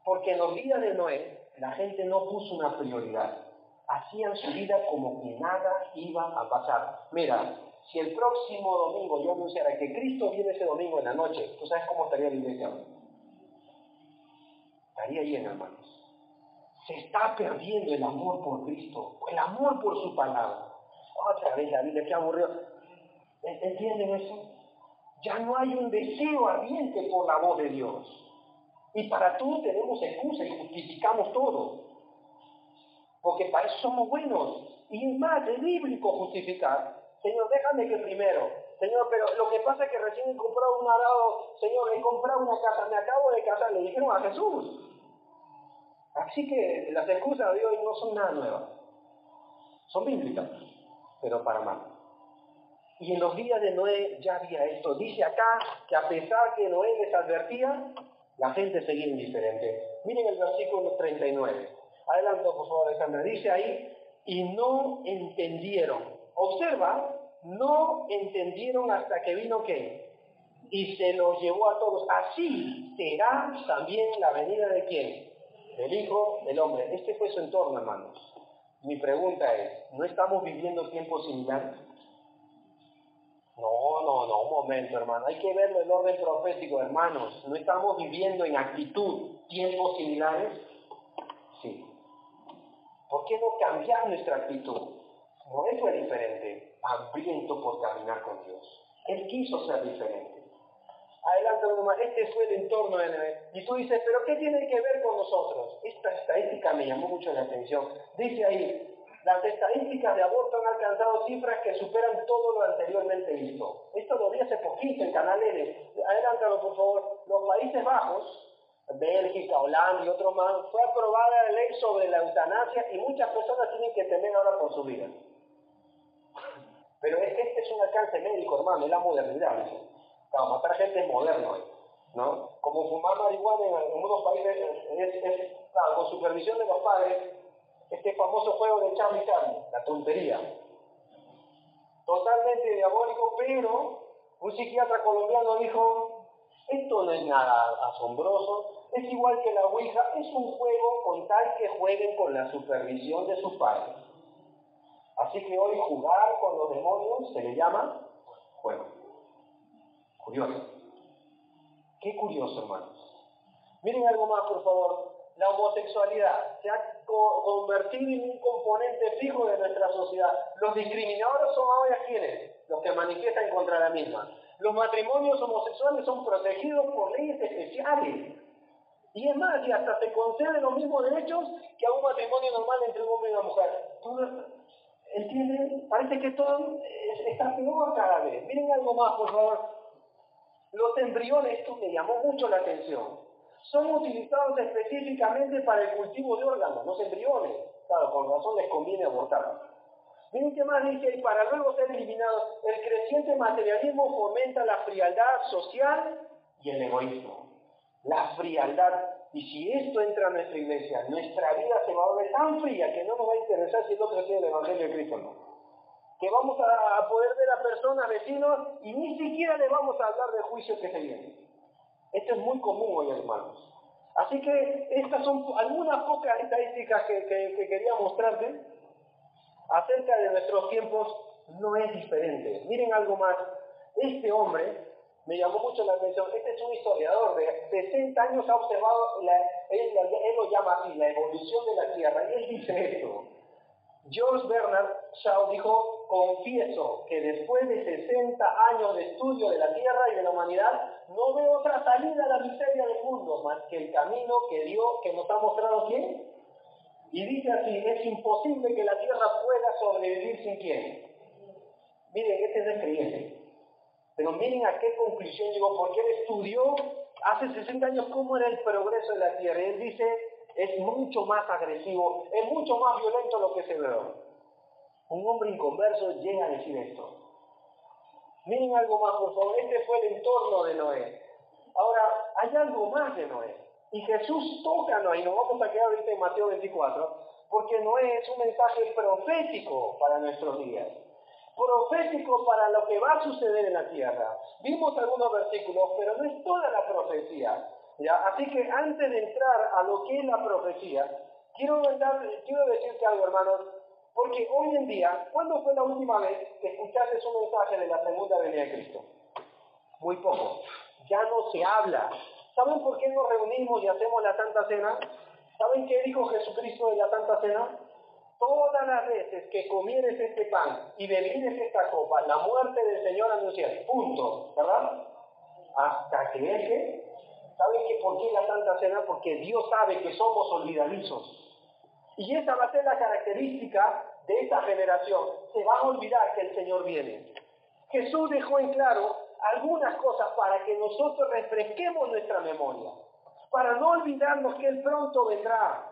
Porque en los días de Noé, la gente no puso una prioridad. hacían su vida como que nada iba a pasar. Mira, si el próximo domingo yo anunciara que Cristo viene ese domingo en la noche, ¿tú sabes cómo estaría la iglesia? Estaría llena, hermanos. Se está perdiendo el amor por Cristo, el amor por su palabra. Otra vez la Biblia, qué aburrido. ¿Entienden eso? Ya no hay un deseo ardiente por la voz de Dios. Y para todo tenemos excusa y justificamos todo. Porque para eso somos buenos. Y es más, es bíblico justificar. Señor, déjame que primero. Señor, pero lo que pasa es que recién he comprado un arado. Señor, he comprado una casa, me acabo de casar. Le dijeron a Jesús. Así que las excusas de hoy no son nada nuevas. Son bíblicas, pero para mal. Y en los días de Noé ya había esto. Dice acá que a pesar que Noé les advertía, la gente seguía indiferente. Miren el versículo 39. Adelante, por favor, Alejandra. Dice ahí, y no entendieron. Observa, no entendieron hasta que vino ¿qué? Y se los llevó a todos. Así será también la venida de ¿quién? Del Hijo del Hombre. Este fue su entorno, hermanos. Mi pregunta es, ¿no estamos viviendo tiempos similares? No, un momento, hermano. Hay que verlo en orden profético, hermanos. ¿No estamos viviendo en actitud tiempos similares? Sí. ¿Por qué no cambiar nuestra actitud? Noé fue diferente, hambriento por caminar con Dios. Él quiso ser diferente. Adelante, nomás. Este fue el entorno de Noé. Y tú dices, ¿pero qué tiene que ver con nosotros? Esta estadística me llamó mucho la atención. Dice ahí, las estadísticas de aborto han alcanzado cifras que superan todo lo anteriormente visto. Esto lo vi hace poquito en Canal N. Adelántalo, por favor. Los Países Bajos, Bélgica, Holanda y otros más, fue aprobada la ley sobre la eutanasia y muchas personas tienen que temer ahora por su vida. Pero este es un alcance médico, hermano, es la modernidad. Claro, matar gente es moderno, ¿no? Como fumar marihuana en algunos países claro, con supervisión de los padres, este famoso juego de Charlie Charlie, la tontería. Totalmente diabólico, pero un psiquiatra colombiano dijo, esto no es nada asombroso, es igual que la Ouija, es un juego con tal que jueguen con la supervisión de sus padres. Así que hoy jugar con los demonios se le llama juego. Curioso. Qué curioso, hermanos. Miren algo más, por favor. La homosexualidad se ha convertido en un componente fijo de nuestra sociedad. Los discriminadores son ahora ¿quiénes? Los que manifiestan contra la misma. Los matrimonios homosexuales son protegidos por leyes especiales. Y es más, y hasta se conceden los mismos derechos que a un matrimonio normal entre un hombre y una mujer. ¿Entienden? Parece que todo está peor cada vez. Miren algo más, por favor. Los embriones, esto me llamó mucho la atención, son utilizados específicamente para el cultivo de órganos, los embriones. Claro, con razón les conviene abortar. Miren qué más dice, y para luego ser eliminados, el creciente materialismo fomenta la frialdad social y el egoísmo. La frialdad. Y si esto entra a nuestra iglesia, nuestra vida se va a volver tan fría que no nos va a interesar si el otro tiene el Evangelio de Cristo o no. Que vamos a poder ver a personas, vecinos, y ni siquiera le vamos a hablar del juicio que se viene. Esto es muy común hoy, hermanos. Así que estas son algunas pocas estadísticas que quería mostrarte acerca de nuestros tiempos. No es diferente. Miren algo más. Este hombre me llamó mucho la atención. Este es un historiador de 60 años, ha observado, él lo llama así, la evolución de la Tierra. Y él dice esto. George Bernard Shaw dijo, confieso que después de 60 años de estudio de la Tierra y de la humanidad, no veo otra salida a la miseria del mundo más que el camino que nos ha mostrado ¿quién? Y dice así, es imposible que la Tierra pueda sobrevivir sin quién. Miren, este no es creyente. Pero miren a qué conclusión llegó, porque él estudió hace 60 años cómo era el progreso de la Tierra. Y él dice, es mucho más agresivo, es mucho más violento lo que se ve. Un hombre inconverso llega a decir esto. Miren algo más, por favor. Este fue el entorno de Noé. Ahora, hay algo más de Noé. Y Jesús toca a Noé, y nos vamos a quedar ahorita en Mateo 24, porque Noé es un mensaje profético para nuestros días. Profético para lo que va a suceder en la tierra. Vimos algunos versículos, pero no es toda la profecía. ¿Ya? Así que antes de entrar a lo que es la profecía, quiero decirte algo, hermanos. Porque hoy en día, ¿cuándo fue la última vez que escuchaste un mensaje de la segunda venida de Cristo? Muy poco. Ya no se habla. ¿Saben por qué nos reunimos y hacemos la Santa Cena? ¿Saben qué dijo Jesucristo en la Santa Cena? Todas las veces que comieres este pan y bebieres esta copa, la muerte del Señor anunciaré. Punto. ¿Verdad? Hasta que deje. ¿Saben que por qué la Santa Cena? Porque Dios sabe que somos olvidadizos. Y esa va a ser la característica de esta generación. Se van a olvidar que el Señor viene. Jesús dejó en claro algunas cosas para que nosotros refresquemos nuestra memoria, para no olvidarnos que Él pronto vendrá.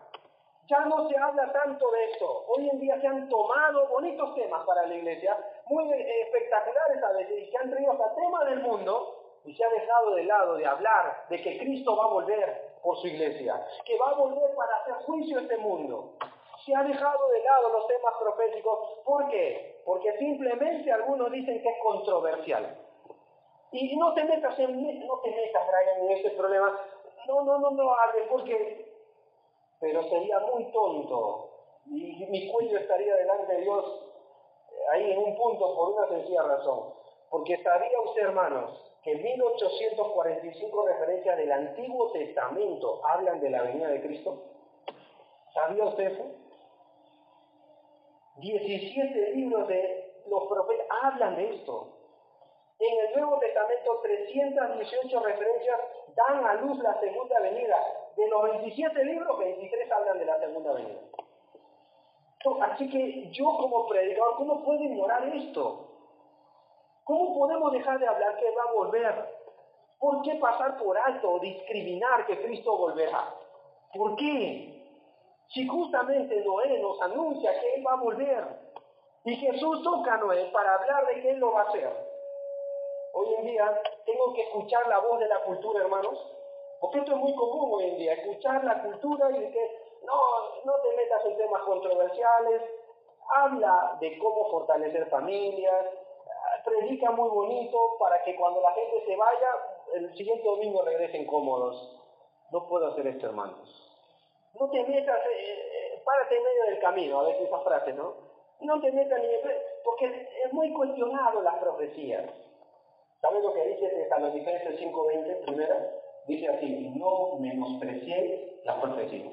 Ya no se habla tanto de esto. Hoy en día se han tomado bonitos temas para la iglesia, muy espectaculares a veces, y se han traído hasta temas del mundo, y se ha dejado de lado de hablar de que Cristo va a volver por su iglesia, que va a volver para hacer juicio a este mundo. Se ha dejado de lado los temas proféticos. ¿Por qué? Porque simplemente algunos dicen que es controversial. Y no te metas, Brian, en ese problema. No hables, porque... Pero sería muy tonto. Y mi cuello estaría delante de Dios ahí en un punto por una sencilla razón. Porque sabía usted, hermanos, que 1845 referencias del Antiguo Testamento hablan de la venida de Cristo. ¿Sabía usted eso? 17 libros de los profetas hablan de esto. En el Nuevo Testamento, 318 referencias dan a luz la segunda venida. De los 27 libros, 23 hablan de la segunda venida. Así que yo como predicador, ¿cómo puedo ignorar esto? ¿Cómo podemos dejar de hablar que va a volver? ¿Por qué pasar por alto o discriminar que Cristo volverá? ¿Por qué? Si justamente Noé nos anuncia que Él va a volver, y Jesús toca a Noé para hablar de que Él lo va a hacer. Hoy en día tengo que escuchar la voz de la cultura, hermanos, porque esto es muy común hoy en día, escuchar la cultura y de que no te metas en temas controversiales, habla de cómo fortalecer familias, predica muy bonito para que cuando la gente se vaya, el siguiente domingo regresen cómodos. No puedo hacer esto, hermanos. No te metas, párate en medio del camino, a veces esa frase, ¿no? No te metas porque es muy cuestionado las profecías. ¿Saben lo que dice Tesalonicenses 5:20? Primera, dice así: no menospreciéis las profecías.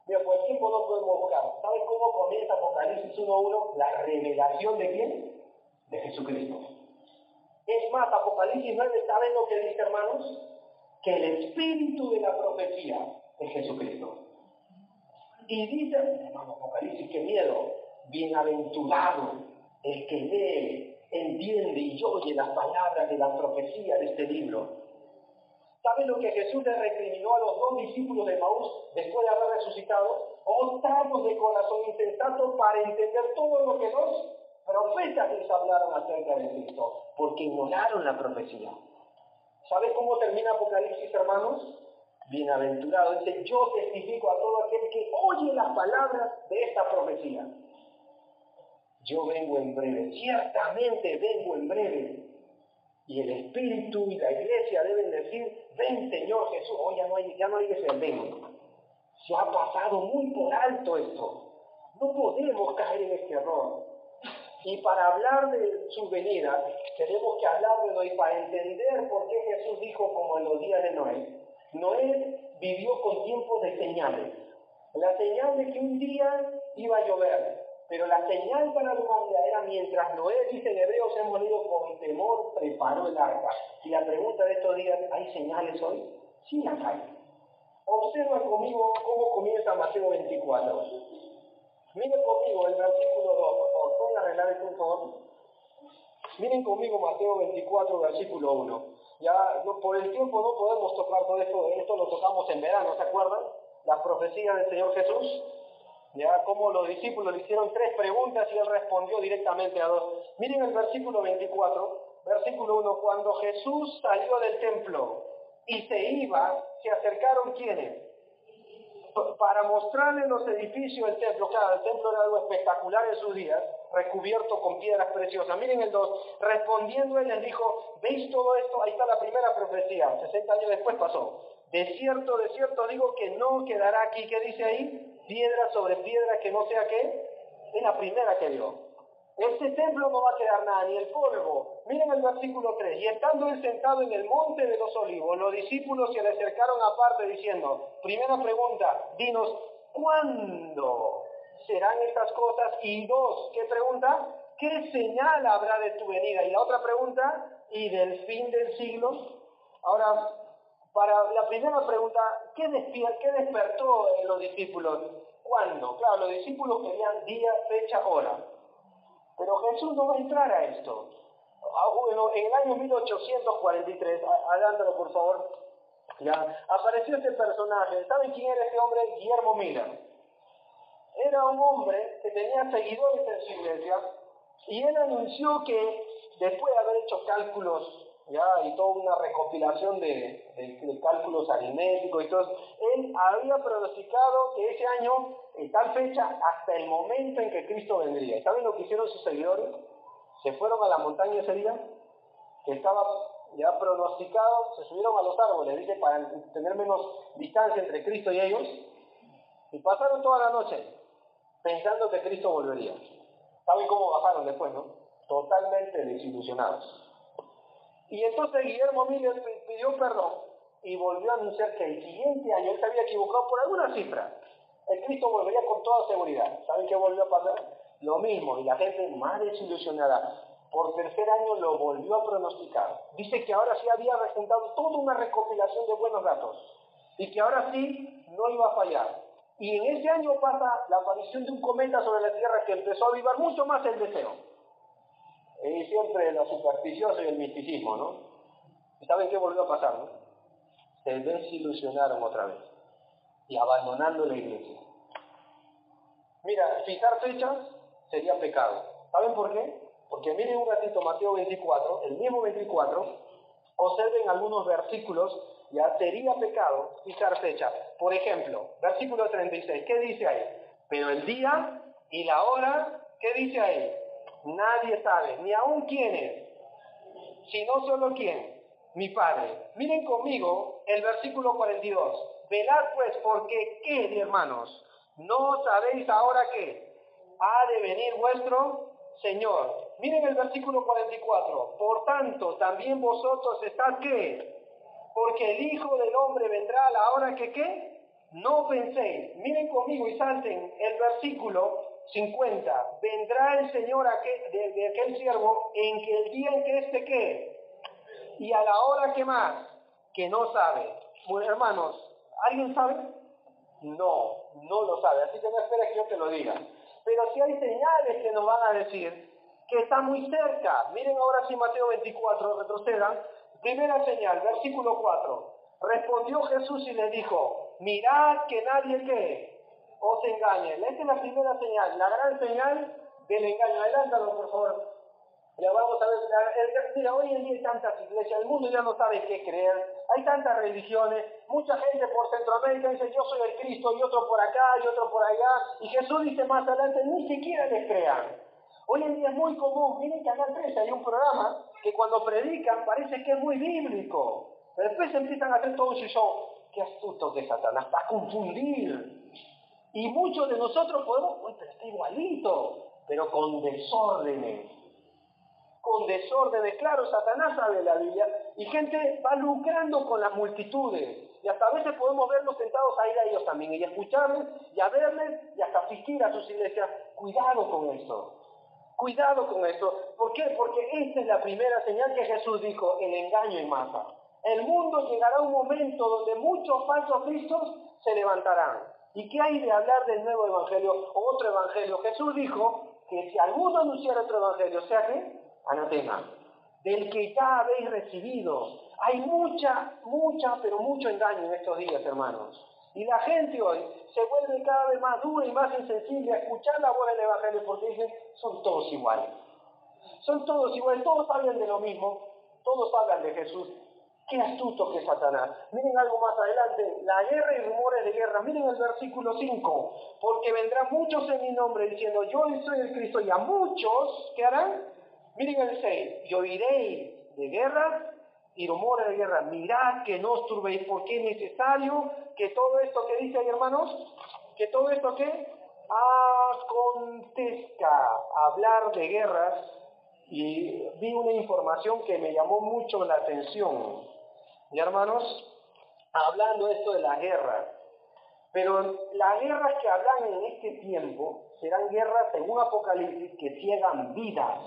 Mira, por el tiempo no podemos buscar. ¿Sabes cómo comienza Apocalipsis 1:1? La revelación de ¿quién? De Jesucristo. Es más, Apocalipsis 9, ¿saben lo que dice, hermanos? Que el espíritu de la profecía es Jesucristo. Y dice, hermano, Apocalipsis, qué miedo, bienaventurado el que lee, entiende y oye las palabras de la profecía de este libro. ¿Saben lo que Jesús le recriminó a los 2 discípulos de Maús después de haber resucitado? Tardos de corazón insensato para entender todo lo que los profetas les hablaron acerca de Cristo, porque ignoraron la profecía. ¿Sabe cómo termina Apocalipsis, hermanos? Bienaventurado. Dice, yo testifico a todo aquel que oye las palabras de esta profecía. Yo vengo en breve, ciertamente vengo en breve. Y el Espíritu y la Iglesia deben decir, ven Señor Jesús. Hoy ya no hay que decir ven. Se ha pasado muy por alto esto. No podemos caer en este error. Y para hablar de su venida, tenemos que hablar de Noé. Y para entender por qué Jesús dijo como en los días de Noé, Noé vivió con tiempos de señales. La señal de que un día iba a llover, pero la señal para la humanidad era mientras Noé, dice en Hebreos, hemos leído, con temor preparó el arca. Y la pregunta de estos días, ¿hay señales hoy? Sí las hay. Observa conmigo cómo comienza Mateo 24. Miren conmigo el versículo 2, por favor. ¿Pueden arreglar esto, por favor? Miren conmigo Mateo 24, versículo 1. Ya por el tiempo no podemos tocar todo esto. Esto lo tocamos en verano, ¿se acuerdan? Las profecías del Señor Jesús. Ya como los discípulos le hicieron 3 preguntas y Él respondió directamente a 2. Miren el versículo 24, versículo 1. Cuando Jesús salió del templo y se iba, se acercaron ¿quiénes? Para mostrarle los edificios del templo. Claro, el templo era algo espectacular en sus días, recubierto con piedras preciosas. Miren el 2, respondiendo él les dijo, ¿veis todo esto? Ahí está la primera profecía, 60 años después pasó. De cierto digo que no quedará aquí, ¿qué dice ahí? Piedra sobre piedra que no sea ¿qué? Es la primera que vio. Este templo no va a quedar nada, ni el polvo. Miren el versículo 3. Y estando él sentado en el monte de los olivos, los discípulos se le acercaron aparte diciendo, primera pregunta, dinos, ¿cuándo serán estas cosas? Y dos, ¿qué pregunta? ¿Qué señal habrá de tu venida? Y la otra pregunta, ¿y del fin del siglo? Ahora, para la primera pregunta, ¿qué despertó en los discípulos? ¿Cuándo? Claro, los discípulos querían día, fecha, hora. Pero Jesús no va a entrar a esto. Bueno, en el año 1843, adelántalo por favor, ya, apareció este personaje. ¿Saben quién era este hombre? Guillermo Miller. Era un hombre que tenía seguidores en su iglesia y él anunció que después de haber hecho cálculos ya y toda una recopilación de cálculos aritméticos y todo, él había pronosticado que ese año, en tal fecha, hasta el momento en que Cristo vendría. ¿Y saben lo que hicieron sus seguidores? Se fueron a la montaña ese día, que estaba ya pronosticado, se subieron a los árboles, dice, para tener menos distancia entre Cristo y ellos, y pasaron toda la noche pensando que Cristo volvería. ¿Saben cómo bajaron después, no? Totalmente desilusionados. Y entonces Guillermo Miller pidió perdón y volvió a anunciar que el siguiente año, él se había equivocado por alguna cifra, el Cristo volvería con toda seguridad. ¿Saben qué volvió a pasar? Lo mismo, y la gente más desilusionada, por tercer año lo volvió a pronosticar. Dice que ahora sí había resultado toda una recopilación de buenos datos, y que ahora sí no iba a fallar. Y en ese año pasa la aparición de un cometa sobre la Tierra que empezó a avivar mucho más el deseo. Y siempre lo supersticioso y el misticismo, ¿no? ¿Y saben qué volvió a pasar, no? Se desilusionaron otra vez y abandonando la iglesia. Mira, fijar fechas sería pecado. ¿Saben por qué? Porque miren un ratito Mateo 24, el mismo 24, observen algunos versículos, ya sería pecado fijar fecha. Por ejemplo, versículo 36, ¿qué dice ahí? Pero el día y la hora, ¿qué dice ahí? Nadie sabe, ni aún quién es, sino solo quién, mi Padre. Miren conmigo el versículo 42. Velad pues, porque ¿qué, hermanos? ¿No sabéis ahora qué? Ha de venir vuestro Señor. Miren el versículo 44. Por tanto, también vosotros estad ¿qué? Porque el Hijo del Hombre vendrá a la hora que ¿qué? No penséis. Miren conmigo y salten el versículo 50. Vendrá el Señor de aquel siervo en que el día en que éste ¿qué? Y a la hora que más, que no sabe. Bueno, hermanos, ¿alguien sabe? No, no lo sabe. Así que no esperes que yo te lo diga. Pero sí hay señales que nos van a decir que está muy cerca. Miren ahora sí Mateo 24, retrocedan. Primera señal, versículo 4. Respondió Jesús y le dijo, mirad que nadie ¿qué? Os engañe. Esta es la primera señal, la gran señal del engaño. Adelántalo, por favor. Ya vamos a ver, mira, hoy en día hay tantas iglesias, el mundo ya no sabe qué creer, hay tantas religiones, mucha gente por Centroamérica dice yo soy el Cristo, y otro por acá, y otro por allá, y Jesús dice más adelante, ni siquiera les crean. Hoy en día es muy común, miren Canal 13, hay un programa que cuando predican parece que es muy bíblico, pero después empiezan a hacer todo su show. Qué astuto que es Satanás, para confundir. Y muchos de nosotros podemos, uy, pero está igualito, pero con desórdenes. Con desórdenes, claro, Satanás sabe la Biblia, y gente va lucrando con las multitudes, y hasta a veces podemos verlos sentados a ir a ellos también, y a escucharles, y a verles, y hasta asistir a sus iglesias. Cuidado con eso, cuidado con eso. ¿Por qué? Porque esta es la primera señal que Jesús dijo, el engaño en masa. El mundo llegará a un momento donde muchos falsos cristos se levantarán. ¿Y qué hay de hablar del nuevo evangelio o otro evangelio? Jesús dijo que si alguno anunciara otro evangelio, sea que anatema, del que ya habéis recibido. Hay pero mucho engaño en estos días, hermanos. Y la gente hoy se vuelve cada vez más dura y más insensible a escuchar la voz del evangelio porque dicen, son todos iguales. Son todos iguales, todos hablan de lo mismo, todos hablan de Jesús. Qué astuto que es Satanás. Miren algo más adelante, la guerra y rumores de guerra. Miren el versículo 5. Porque vendrán muchos en mi nombre diciendo, yo soy el Cristo, y a muchos, ¿qué harán? Miren el 6. Y oiréis de guerra y rumores de guerra. Mirad que no os turbéis, porque es necesario que todo esto que dice ahí, hermanos, que todo esto que acontezca hablar de guerras, y vi una información que me llamó mucho la atención. Y hermanos, hablando esto de la guerra, pero las guerras que hablan en este tiempo serán guerras, según Apocalipsis, que ciegan vidas.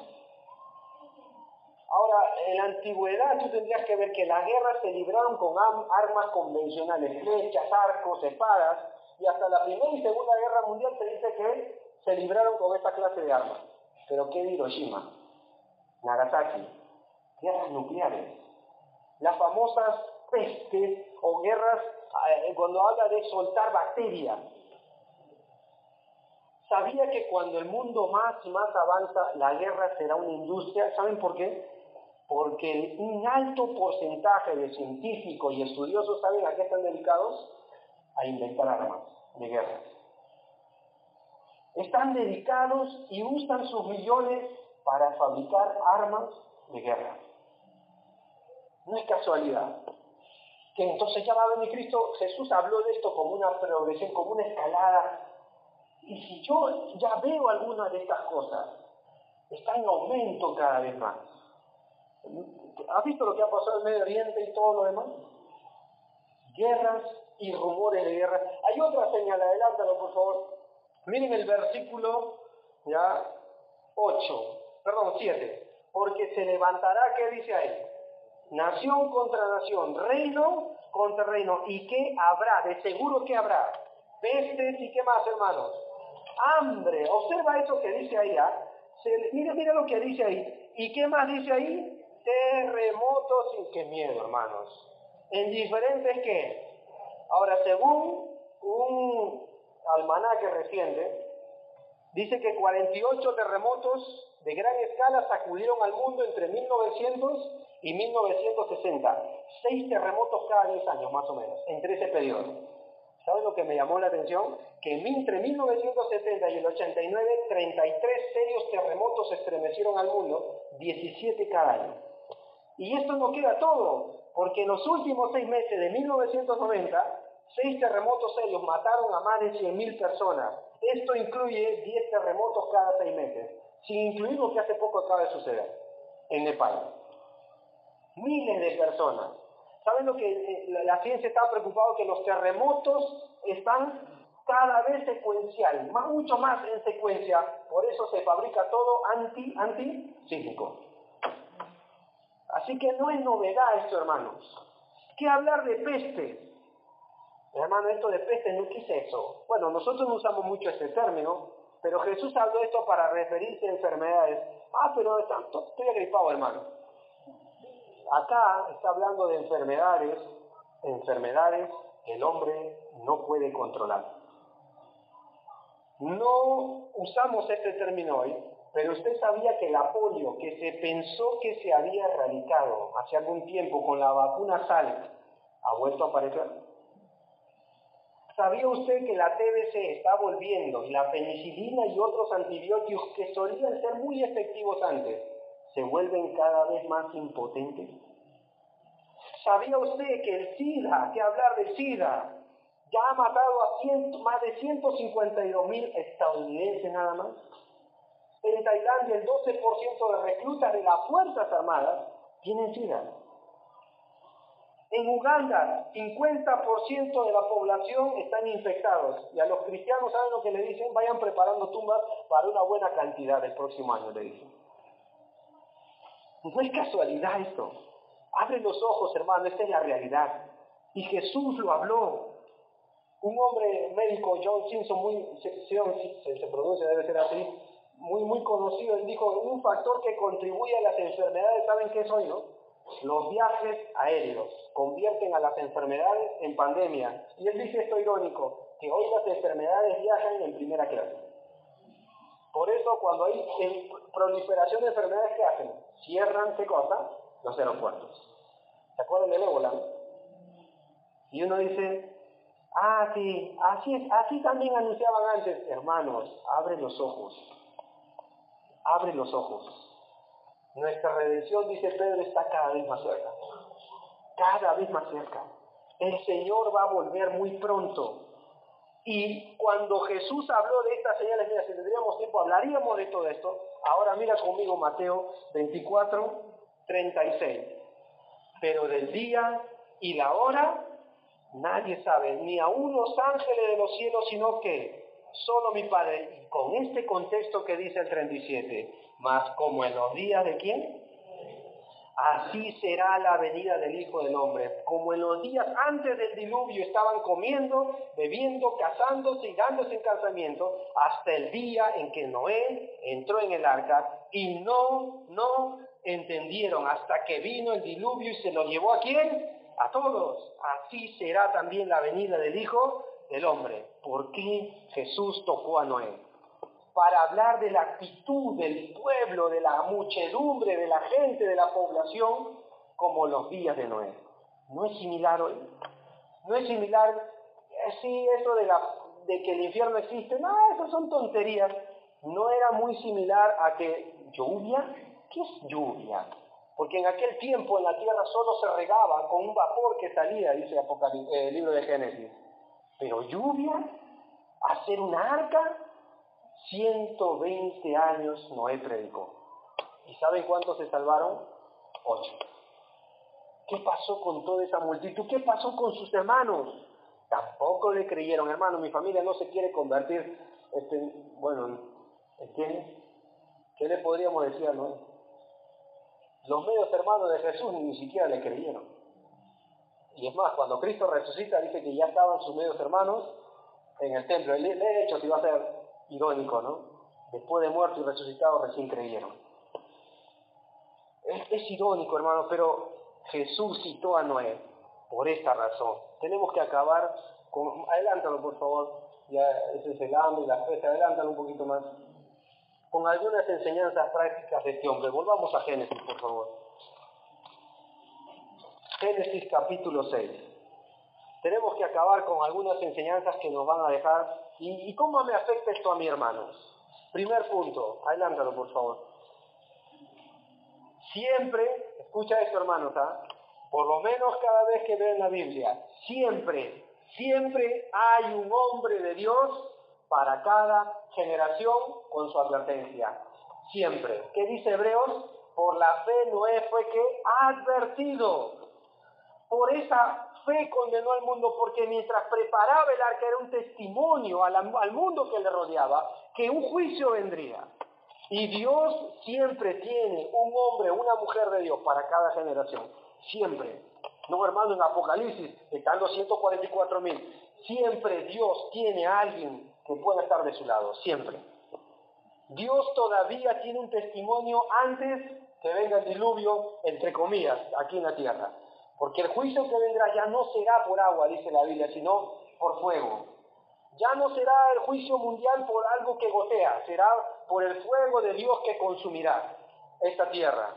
Ahora, en la antigüedad tú tendrías que ver que las guerras se libraron con armas convencionales, flechas, arcos, espadas, y hasta la Primera y Segunda Guerra Mundial se dice que se libraron con esta clase de armas. Pero ¿qué de Hiroshima? Nagasaki, guerras nucleares, las famosas pestes o guerras, cuando habla de soltar bacterias. Sabía que cuando el mundo más y más avanza, la guerra será una industria. ¿Saben por qué? Porque un alto porcentaje de científicos y estudiosos, ¿saben a qué están dedicados? A inventar armas de guerra. Están dedicados y usan sus millones para fabricar armas de guerra. No es casualidad que entonces ya va a venir Cristo. Jesús habló de esto como una progresión, como una escalada. Y si yo ya veo alguna de estas cosas, está en aumento cada vez más. ¿Has visto lo que ha pasado en Medio Oriente y todo lo demás? Guerras y rumores de guerra. Hay otra señal, adelántalo por favor. Miren el versículo 7. Porque se levantará, ¿qué dice ahí? Nación contra nación, reino contra reino. ¿Y qué habrá? De seguro que habrá. Pestes y qué más, hermanos. Hambre. Observa eso que dice ahí. Mira lo que dice ahí. ¿Y qué más dice ahí? Terremotos y qué miedo, hermanos. En diferentes ¿qué? Ahora, según un almanaque reciente, dice que 48 terremotos de gran escala sacudieron al mundo entre 1900 y 1960. 6 terremotos cada 10 años, más o menos, entre ese periodo. ¿Saben lo que me llamó la atención? Que entre 1970 y el 89, 33 serios terremotos estremecieron al mundo, 17 cada año. Y esto no queda todo, porque en los últimos 6 meses de 1990, 6 terremotos serios mataron a más de 100.000 personas. Esto incluye 10 terremotos cada 6 meses, sin incluir lo que hace poco acaba de suceder en Nepal. Miles de personas. ¿Saben lo que la ciencia está preocupada? Que los terremotos están cada vez secuencial, mucho más en secuencia. Por eso se fabrica todo antisísmico. Así que no es novedad esto, hermanos. ¿Qué hablar de peste? Hermano, esto de peste, ¿no? ¿Qué es eso? Bueno, nosotros no usamos mucho este término, pero Jesús habló esto para referirse a enfermedades. Pero estoy agripado, hermano. Acá está hablando de enfermedades que el hombre no puede controlar. No usamos este término hoy, pero usted sabía que la polio, que se pensó que se había erradicado hace algún tiempo con la vacuna Salk, ha vuelto a aparecer. ¿Sabía usted que la TBC está volviendo y la penicilina y otros antibióticos que solían ser muy efectivos antes se vuelven cada vez más impotentes? ¿Sabía usted que el SIDA, que hablar del SIDA, ya ha matado a más de 152.000 estadounidenses nada más? En Tailandia el 12% de reclutas de las Fuerzas Armadas tienen SIDA. En Uganda, 50% de la población están infectados. Y a los cristianos, ¿saben lo que le dicen? Vayan preparando tumbas para una buena cantidad el próximo año, le dicen. No es casualidad esto. Abre los ojos, hermano, esta es la realidad. Y Jesús lo habló. Un hombre médico, John Simpson, se pronuncia, debe ser así, muy conocido, él dijo, un factor que contribuye a las enfermedades, ¿saben qué es hoy, no? Los viajes aéreos convierten a las enfermedades en pandemia. Y él dice esto irónico, que hoy las enfermedades viajan en primera clase. Por eso cuando hay proliferación de enfermedades, ¿qué hacen? Cierran, ¿qué cosa? Los aeropuertos. ¿Se acuerdan del ébola? Y uno dice, sí, así también anunciaban antes. Hermanos, abre los ojos. Abre los ojos. Nuestra redención, dice Pedro, está cada vez más cerca. Cada vez más cerca. El Señor va a volver muy pronto. Y cuando Jesús habló de estas señales, mira, si tendríamos tiempo hablaríamos de todo esto. Ahora mira conmigo Mateo 24, 36. Pero del día y la hora nadie sabe, ni aun los ángeles de los cielos, sino que solo mi Padre. Y con este contexto que dice el 37, mas como en los días de ¿quién? Así será la venida del Hijo del Hombre. Como en los días antes del diluvio estaban comiendo, bebiendo, casándose y dándose en casamiento, hasta el día en que Noé entró en el arca y no entendieron hasta que vino el diluvio y se lo llevó ¿a quién? A todos. Así será también la venida del Hijo del Hombre. ¿Por qué Jesús tocó a Noé? Para hablar de la actitud del pueblo, de la muchedumbre, de la gente, de la población, como los días de Noé. ¿No es similar hoy? ¿No es similar? Sí, eso de que el infierno existe, no, esas son tonterías. ¿No era muy similar a que lluvia? ¿Qué es lluvia? Porque en aquel tiempo en la tierra solo se regaba con un vapor que salía, dice el libro de Génesis. Pero lluvia, hacer una arca, 120 años Noé predicó. ¿Y saben cuántos se salvaron? 8. ¿Qué pasó con toda esa multitud? ¿Qué pasó con sus hermanos? Tampoco le creyeron. Hermano, mi familia no se quiere convertir. ¿Entiendes? ¿Qué le podríamos decir a Noé? Los medios hermanos de Jesús ni siquiera le creyeron. Y es más, cuando Cristo resucita, dice que ya estaban sus medios hermanos en el templo. De hecho, si va a ser irónico, ¿no? Después de muerto y resucitado, recién creyeron. Es irónico, hermano, pero Jesús citó a Noé por esta razón. Tenemos que acabar con... Adelántalo, por favor. Ya ese es el hambre y la fe. Adelántalo un poquito más. Con algunas enseñanzas prácticas de este hombre. Volvamos a Génesis, por favor. Génesis capítulo 6. Tenemos que acabar con algunas enseñanzas que nos van a dejar. ¿Y cómo me afecta esto a mi hermanos? Primer punto. Adelántalo, por favor. Siempre, escucha esto, hermanos, por lo menos cada vez que ven la Biblia, siempre hay un hombre de Dios para cada generación con su advertencia. Siempre. ¿Qué dice Hebreos? Por la fe Noé fue que advertido. Por esa fe condenó al mundo, porque mientras preparaba el arca era un testimonio al mundo que le rodeaba, que un juicio vendría. Y Dios siempre tiene un hombre, una mujer de Dios para cada generación. Siempre. No, hermano, en Apocalipsis, estando 144,000, siempre Dios tiene a alguien que pueda estar de su lado. Siempre. Dios todavía tiene un testimonio antes que venga el diluvio, entre comillas, aquí en la tierra. Porque el juicio que vendrá ya no será por agua, dice la Biblia, sino por fuego. Ya no será el juicio mundial por algo que gotea, será por el fuego de Dios que consumirá esta tierra.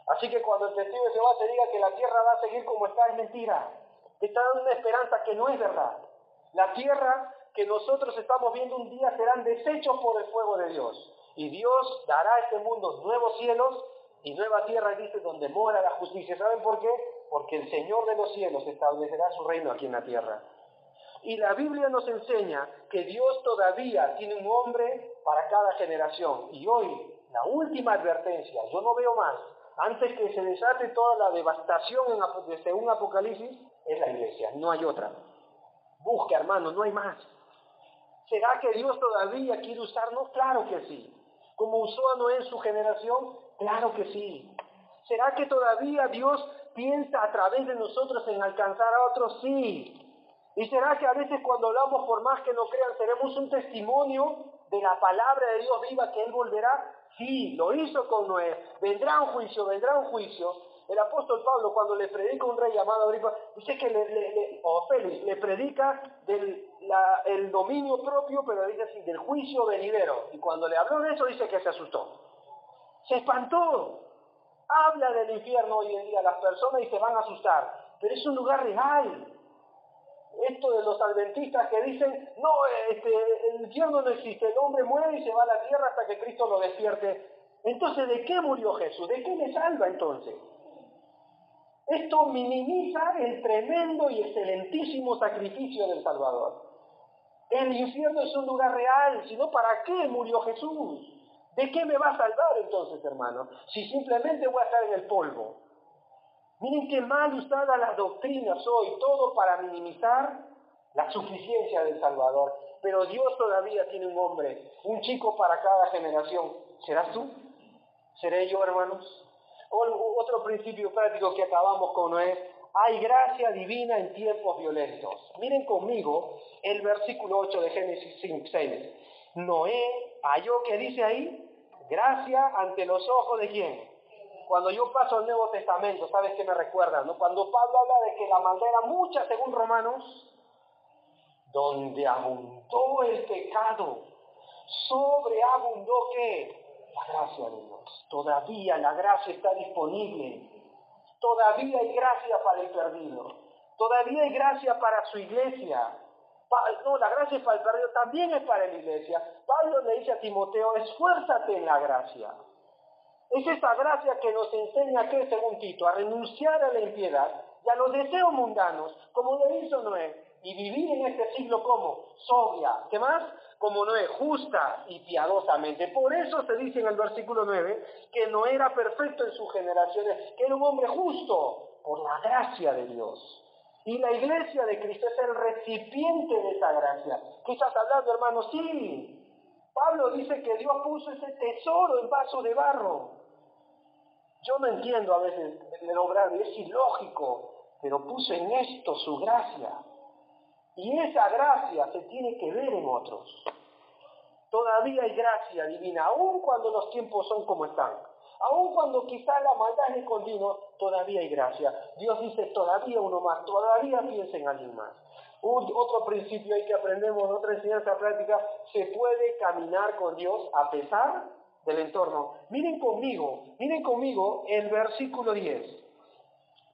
Así que cuando el testigo de Jehová te diga que la tierra va a seguir como está, es mentira. Te está dando una esperanza que no es verdad. La tierra que nosotros estamos viendo un día serán deshechos por el fuego de Dios. Y Dios dará a este mundo nuevos cielos y nueva tierra, dice, donde mora la justicia. ¿Saben por qué? Porque el Señor de los cielos establecerá su reino aquí en la tierra. Y la Biblia nos enseña que Dios todavía tiene un hombre para cada generación. Y hoy, la última advertencia, yo no veo más, antes que se desate toda la devastación según Apocalipsis, es la iglesia, no hay otra. Busca, hermano, no hay más. ¿Será que Dios todavía quiere usarnos? Claro que sí. ¿Como usó a Noé en su generación? Claro que sí. ¿Será que todavía Dios piensa a través de nosotros en alcanzar a otros? Sí. ¿Y será que a veces cuando hablamos, por más que no crean, seremos un testimonio de la palabra de Dios viva que Él volverá? Sí, lo hizo con Noé. Vendrá un juicio, vendrá un juicio. El apóstol Pablo, cuando le predica a un rey llamado Agripa, dice que Félix le predica el dominio propio, pero dice así, del juicio venidero. Y cuando le habló de eso, dice que se asustó. Se espantó. Habla del infierno hoy en día a las personas y se van a asustar. Pero es un lugar real. Esto de los adventistas que dicen, no, el infierno no existe, el hombre muere y se va a la tierra hasta que Cristo lo despierte. Entonces, ¿de qué murió Jesús? ¿De qué le salva entonces? Esto minimiza el tremendo y excelentísimo sacrificio del Salvador. El infierno es un lugar real, si no, ¿para qué murió Jesús? ¿De qué me va a salvar entonces, hermano? Si simplemente voy a estar en el polvo. Miren qué mal usadas las doctrinas hoy, todo para minimizar la suficiencia del Salvador. Pero Dios todavía tiene un hombre, un chico para cada generación. ¿Serás tú? ¿Seré yo, hermanos? Otro principio práctico que acabamos con Noé. Hay gracia divina en tiempos violentos. Miren conmigo el versículo 8 de Génesis 6. Noé halló, ¿qué dice ahí? Gracia ante los ojos de ¿quién? Cuando yo paso al Nuevo Testamento, ¿sabes qué me recuerda, no? Cuando Pablo habla de que la maldad era mucha según Romanos, donde abundó el pecado, sobreabundó ¿qué? La gracia de Dios. Todavía la gracia está disponible. Todavía hay gracia para el perdido. Todavía hay gracia para su iglesia. No, la gracia es para el perdido, también es para la iglesia. Pablo le dice a Timoteo, esfuérzate en la gracia. Es esa gracia que nos enseña, ¿qué? Según Tito, a renunciar a la impiedad y a los deseos mundanos, como lo hizo Noé, y vivir en este siglo como sobria, ¿qué más? Como Noé, justa y piadosamente. Por eso se dice en el versículo 9 que Noé era perfecto en sus generaciones, que era un hombre justo por la gracia de Dios. Y la iglesia de Cristo es el recipiente de esa gracia. ¿Qué estás hablando, hermano? Sí. Pablo dice que Dios puso ese tesoro en vaso de barro. Yo no entiendo a veces el obrar, es ilógico, pero puso en esto su gracia. Y esa gracia se tiene que ver en otros. Todavía hay gracia divina, aun cuando los tiempos son como están. Aun cuando quizá la maldad es continua, todavía hay gracia. Dios dice, todavía uno más, todavía piensa en alguien más. Otro principio hay que aprendemos, otra enseñanza práctica, se puede caminar con Dios a pesar del entorno. Miren conmigo el versículo 10.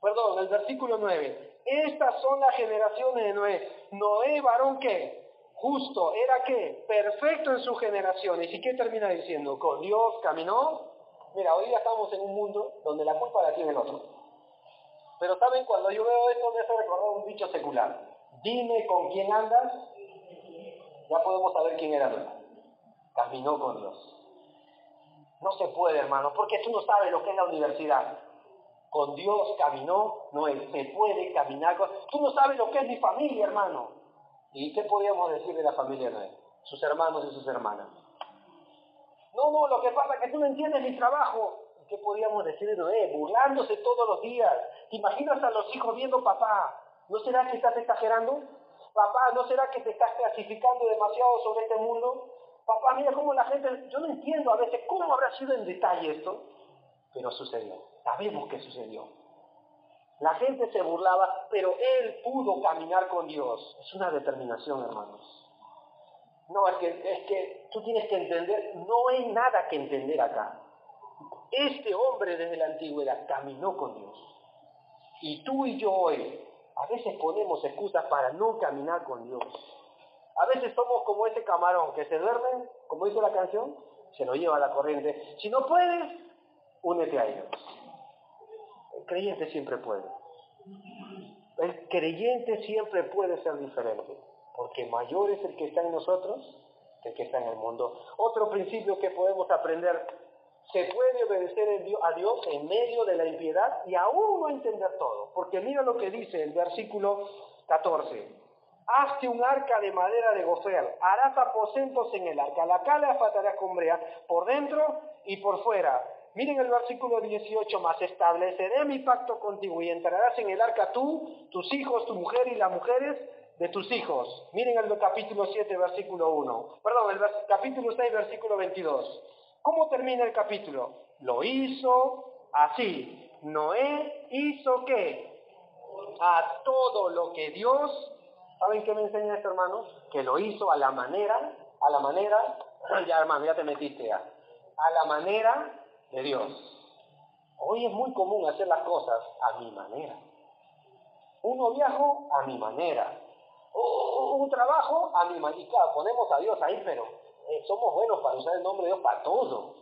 Perdón, el versículo 9. Estas son las generaciones de Noé. Noé, varón, ¿qué? Justo, ¿era qué? Perfecto en sus generaciones. ¿Y qué termina diciendo? Con Dios caminó. Mira, hoy día estamos en un mundo donde la culpa la tiene el otro. Pero ¿saben? Cuando yo veo esto me hace recordar un dicho secular. Dime con quién andas, ya podemos saber quién era Noé. Caminó con Dios. No se puede, hermano, porque tú no sabes lo que es la universidad. Con Dios caminó Noé, se puede caminar con... Tú no sabes lo que es mi familia, hermano. ¿Y qué podíamos decir de la familia de Noé? Sus hermanos y sus hermanas. No, lo que pasa es que tú no entiendes mi trabajo. ¿Y qué podíamos decir de Noé? Burlándose todos los días. ¿Te imaginas a los hijos viendo, papá? ¿No será que estás exagerando? Papá, ¿no será que te estás clasificando demasiado sobre este mundo? Papá, mira cómo la gente... Yo no entiendo a veces cómo habrá sido en detalle esto. Pero sucedió. Sabemos que sucedió. La gente se burlaba, pero él pudo caminar con Dios. Es una determinación, hermanos. No, es que tú tienes que entender, no hay nada que entender acá. Este hombre desde la antigüedad caminó con Dios. Y tú y yo hoy, a veces ponemos excusas para no caminar con Dios. A veces somos como ese camarón que se duerme, como dice la canción, se lo lleva a la corriente. Si no puedes, únete a ellos. El creyente siempre puede. El creyente siempre puede ser diferente, porque mayor es el que está en nosotros que el que está en el mundo. Otro principio que podemos aprender, se puede obedecer a Dios en medio de la impiedad y aún no entender todo, porque mira lo que dice el versículo 14. Hazte un arca de madera de gofer, harás aposentos en el arca, la cala fatarás con brea, por dentro y por fuera. Miren el versículo 18 más, estableceré mi pacto contigo y entrarás en el arca tú, tus hijos, tu mujer y las mujeres de tus hijos. Miren el capítulo 7, versículo 1. Perdón, el capítulo 6, versículo 22. ¿Cómo termina el capítulo? Lo hizo así. Noé hizo ¿qué? A todo lo que Dios... ¿Saben qué me enseña esto, hermanos? Que lo hizo a la manera, ya hermano, ya te metiste ya, a la manera de Dios. Hoy es muy común hacer las cosas a mi manera. Un noviazgo a mi manera. Un trabajo a mi manera. Y claro, ponemos a Dios ahí, pero somos buenos para usar el nombre de Dios para todo.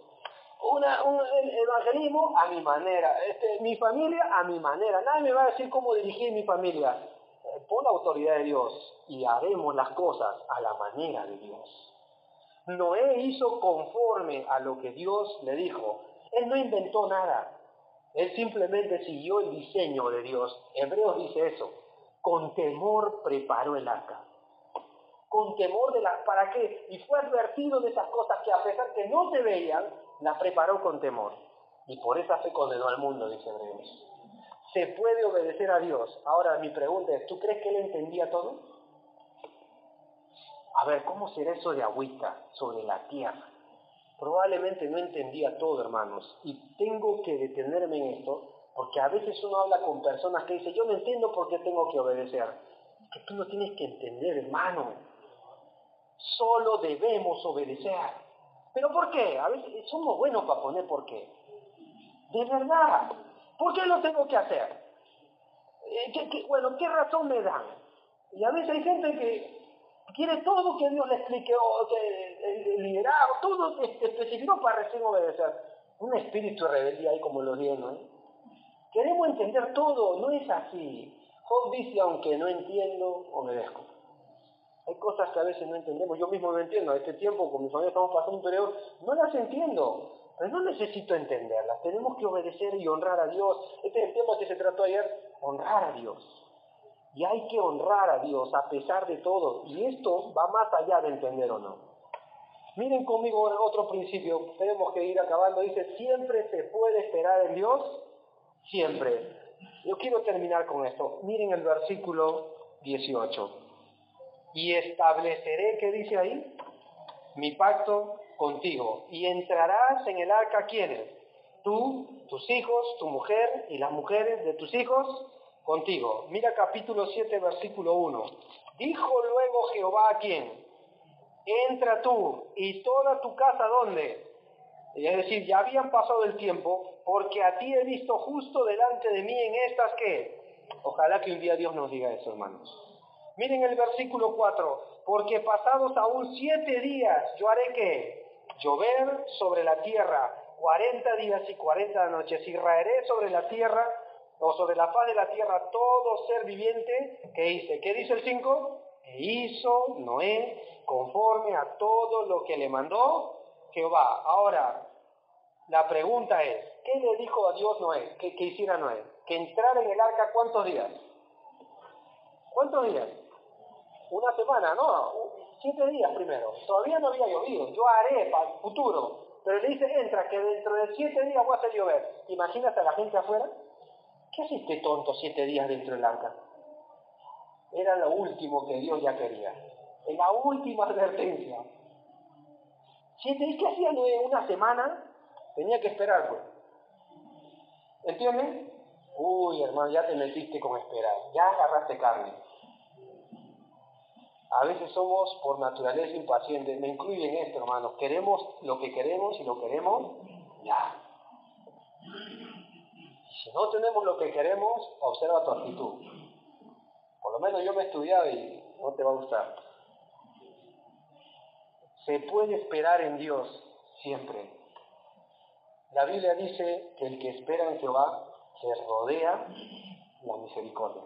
Un evangelismo a mi manera. Mi familia a mi manera. Nadie me va a decir cómo dirigir mi familia. por la autoridad de Dios y haremos las cosas a la manera de Dios. Noé hizo conforme a lo que Dios le dijo. Él no inventó nada. Él simplemente siguió el diseño de Dios. Hebreos dice eso. Con temor preparó el arca. Con temor ¿para qué? Y fue advertido de esas cosas que a pesar que no se veían, las preparó con temor. Y por esa fe condenó al mundo, dice Hebreos. Se puede obedecer a Dios. Ahora mi pregunta es, ¿tú crees que él entendía todo? A ver, ¿cómo será eso de agüita sobre la tierra? Probablemente no entendía todo, hermanos. Y tengo que detenerme en esto, porque a veces uno habla con personas que dicen, yo no entiendo por qué tengo que obedecer. Que tú no tienes que entender, hermano. Solo debemos obedecer. ¿Pero por qué? A veces somos buenos para poner por qué. De verdad. ¿Por qué lo tengo que hacer? ¿Qué razón me dan? Y a veces hay gente que quiere todo que Dios le explique, o que el liderazgo, todo específico para recién obedecer. Un espíritu de rebeldía ahí como los días, ¿no? Queremos entender todo, no es así. Job dice, aunque no entiendo, obedezco. Hay cosas que a veces no entendemos, yo mismo no entiendo. A este tiempo con mi familia estamos pasando un periodo, no las entiendo, pero no necesito entenderlas. Tenemos que obedecer y honrar a Dios. Este es el tema que se trató ayer, honrar a Dios. Y hay que honrar a Dios a pesar de todo. Y esto va más allá de entender o no. Miren conmigo otro principio, tenemos que ir acabando. Dice, siempre se puede esperar en Dios, siempre. Yo quiero terminar con esto. Miren el versículo 18. Y estableceré, ¿qué dice ahí? Mi pacto contigo. Y entrarás en el arca, ¿quiénes? Tú, tus hijos, tu mujer y las mujeres de tus hijos contigo. Mira capítulo 7, versículo 1. Dijo luego Jehová a quién: entra tú y toda tu casa, ¿dónde? Es decir, ya habían pasado el tiempo, porque a ti he visto justo delante de mí en estas que... Ojalá que un día Dios nos diga eso, hermanos. Miren el versículo 4. Porque pasados aún 7 días, yo haré que llover sobre la tierra 40 días y 40 noches, y raeré sobre la tierra, o sobre la faz de la tierra, todo ser viviente que hice. ¿Qué dice el 5? E hizo Noé conforme a todo lo que le mandó Jehová. Ahora, la pregunta es, ¿qué le dijo a Dios Noé? Que hiciera Noé. Que entrara en el arca, ¿cuántos días? ¿Cuántos días? Una semana, no, 7 días primero. Todavía no había llovido. Yo haré para el futuro. Pero le dice, entra, que dentro de 7 días voy a hacer llover. Imagínate a la gente afuera. ¿Qué hiciste tonto 7 días dentro del arca? Era lo último que Dios ya quería. En la última advertencia. 7 días, ¿qué hacía Noé? Una semana. Tenía que esperar, pues. ¿Entienden? Uy, hermano, ya te metiste con esperar. Ya agarraste carne. A veces somos por naturaleza impacientes, me incluyo en esto, hermanos. Queremos lo que queremos y lo queremos ya. Si no tenemos lo que queremos, observa tu actitud. Por lo menos yo me he estudiado y no te va a gustar. Se puede esperar en Dios siempre. La Biblia dice que el que espera en Jehová se rodea la misericordia.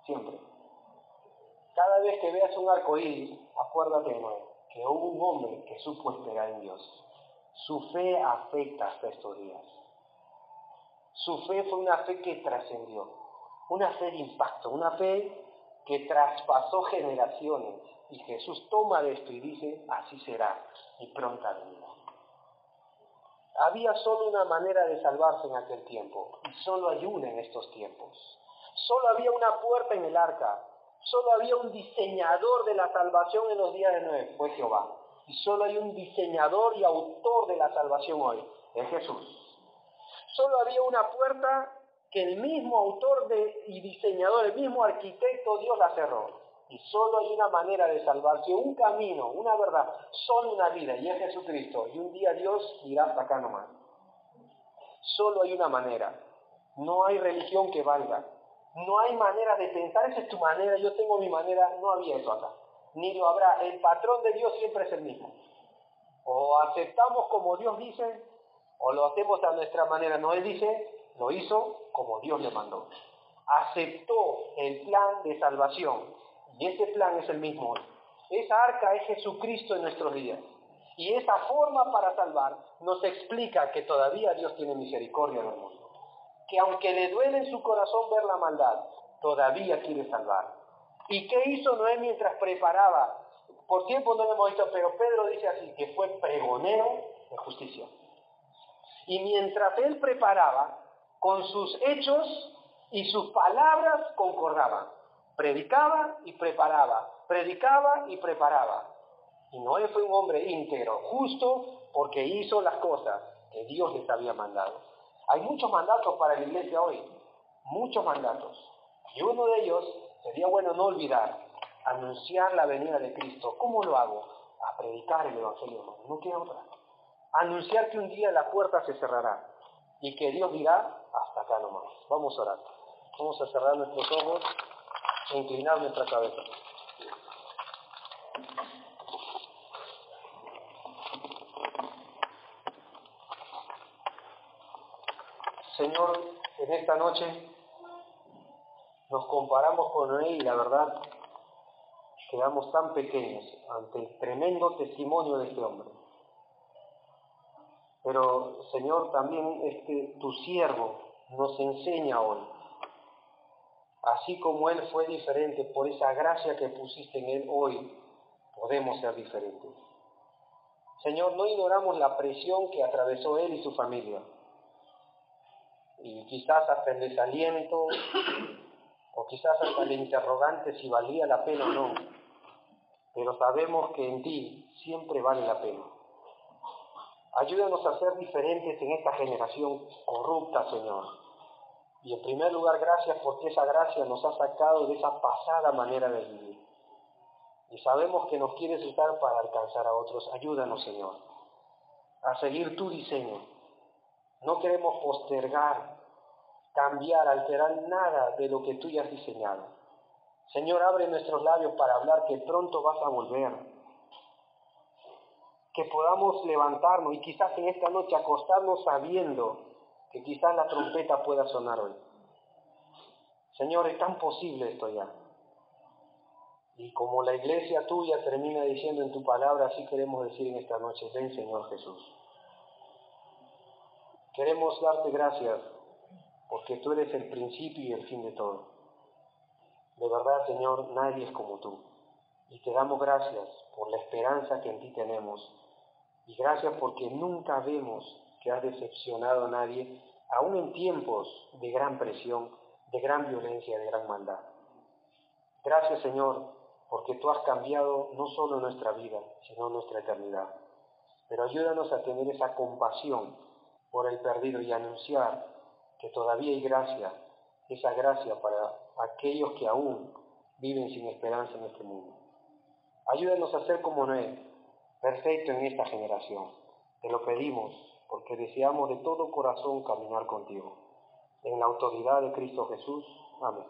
Siempre. Cada vez que veas un arco iris, acuérdate de Noé, que hubo un hombre que supo esperar en Dios. Su fe afecta hasta estos días. Su fe fue una fe que trascendió, una fe de impacto, una fe que traspasó generaciones. Y Jesús toma de esto y dice, así será, y pronta venida. Había solo una manera de salvarse en aquel tiempo, y solo hay una en estos tiempos. Solo había una puerta en el arca. Solo había un diseñador de la salvación en los días de Noé, fue Jehová. Y solo hay un diseñador y autor de la salvación hoy, es Jesús. Solo había una puerta que el mismo autor y diseñador, el mismo arquitecto, Dios la cerró. Y solo hay una manera de salvarse, un camino, una verdad, solo una vida, y es Jesucristo. Y un día Dios irá hasta acá nomás. Solo hay una manera. No hay religión que valga. No hay manera de pensar, esa es tu manera, yo tengo mi manera. No había eso acá. Ni lo habrá. El patrón de Dios siempre es el mismo. O aceptamos como Dios dice, o lo hacemos a nuestra manera. No, Él dice, lo hizo como Dios le mandó. aceptó el plan de salvación. Y ese plan es el mismo hoy. Esa arca es Jesucristo en nuestros días. Y esa forma para salvar nos explica que todavía Dios tiene misericordia del mundo. Que aunque le duele en su corazón ver la maldad, todavía quiere salvar. ¿Y qué hizo Noé mientras preparaba? Por tiempo no lo hemos visto, pero Pedro dice así, que fue pregonero de justicia. Y mientras él preparaba, con sus hechos y sus palabras concordaban. Predicaba y preparaba, predicaba y preparaba. Y Noé fue un hombre íntegro, justo, porque hizo las cosas que Dios les había mandado. Hay muchos mandatos para la iglesia hoy, muchos mandatos. Y uno de ellos sería bueno no olvidar, anunciar la venida de Cristo. ¿Cómo lo hago? A predicar el Evangelio, no queda otra. Anunciar que un día la puerta se cerrará y que Dios dirá, hasta acá nomás. Vamos a orar. Vamos a cerrar nuestros ojos e inclinar nuestra cabeza. Señor, en esta noche nos comparamos con Noé y la verdad quedamos tan pequeños ante el tremendo testimonio de este hombre. Pero, Señor, también tu siervo nos enseña hoy, así como él fue diferente, por esa gracia que pusiste en él hoy, podemos ser diferentes. Señor, no ignoramos la presión que atravesó él y su familia. Y quizás hasta el desaliento, o quizás hasta el interrogante si valía la pena o no. Pero sabemos que en ti siempre vale la pena. Ayúdanos a ser diferentes en esta generación corrupta, Señor. Y en primer lugar, gracias porque esa gracia nos ha sacado de esa pasada manera de vivir. Y sabemos que nos quieres usar para alcanzar a otros. Ayúdanos, Señor, a seguir tu diseño. No queremos postergar, cambiar, alterar nada de lo que tú ya has diseñado. Señor, abre nuestros labios para hablar que pronto vas a volver. Que podamos levantarnos y quizás en esta noche acostarnos sabiendo que quizás la trompeta pueda sonar hoy. Señor, es tan posible esto ya. Y como la iglesia tuya termina diciendo en tu palabra, así queremos decir en esta noche, ven Señor Jesús. Queremos darte gracias porque tú eres el principio y el fin de todo. De verdad, Señor, nadie es como tú. Y te damos gracias por la esperanza que en ti tenemos. Y gracias porque nunca vemos que has decepcionado a nadie, aún en tiempos de gran presión, de gran violencia, de gran maldad. Gracias, Señor, porque tú has cambiado no solo nuestra vida, sino nuestra eternidad. Pero ayúdanos a tener esa compasión por el perdido y anunciar que todavía hay gracia, esa gracia para aquellos que aún viven sin esperanza en este mundo. Ayúdanos a ser como Noé, perfecto en esta generación. Te lo pedimos porque deseamos de todo corazón caminar contigo. En la autoridad de Cristo Jesús. Amén.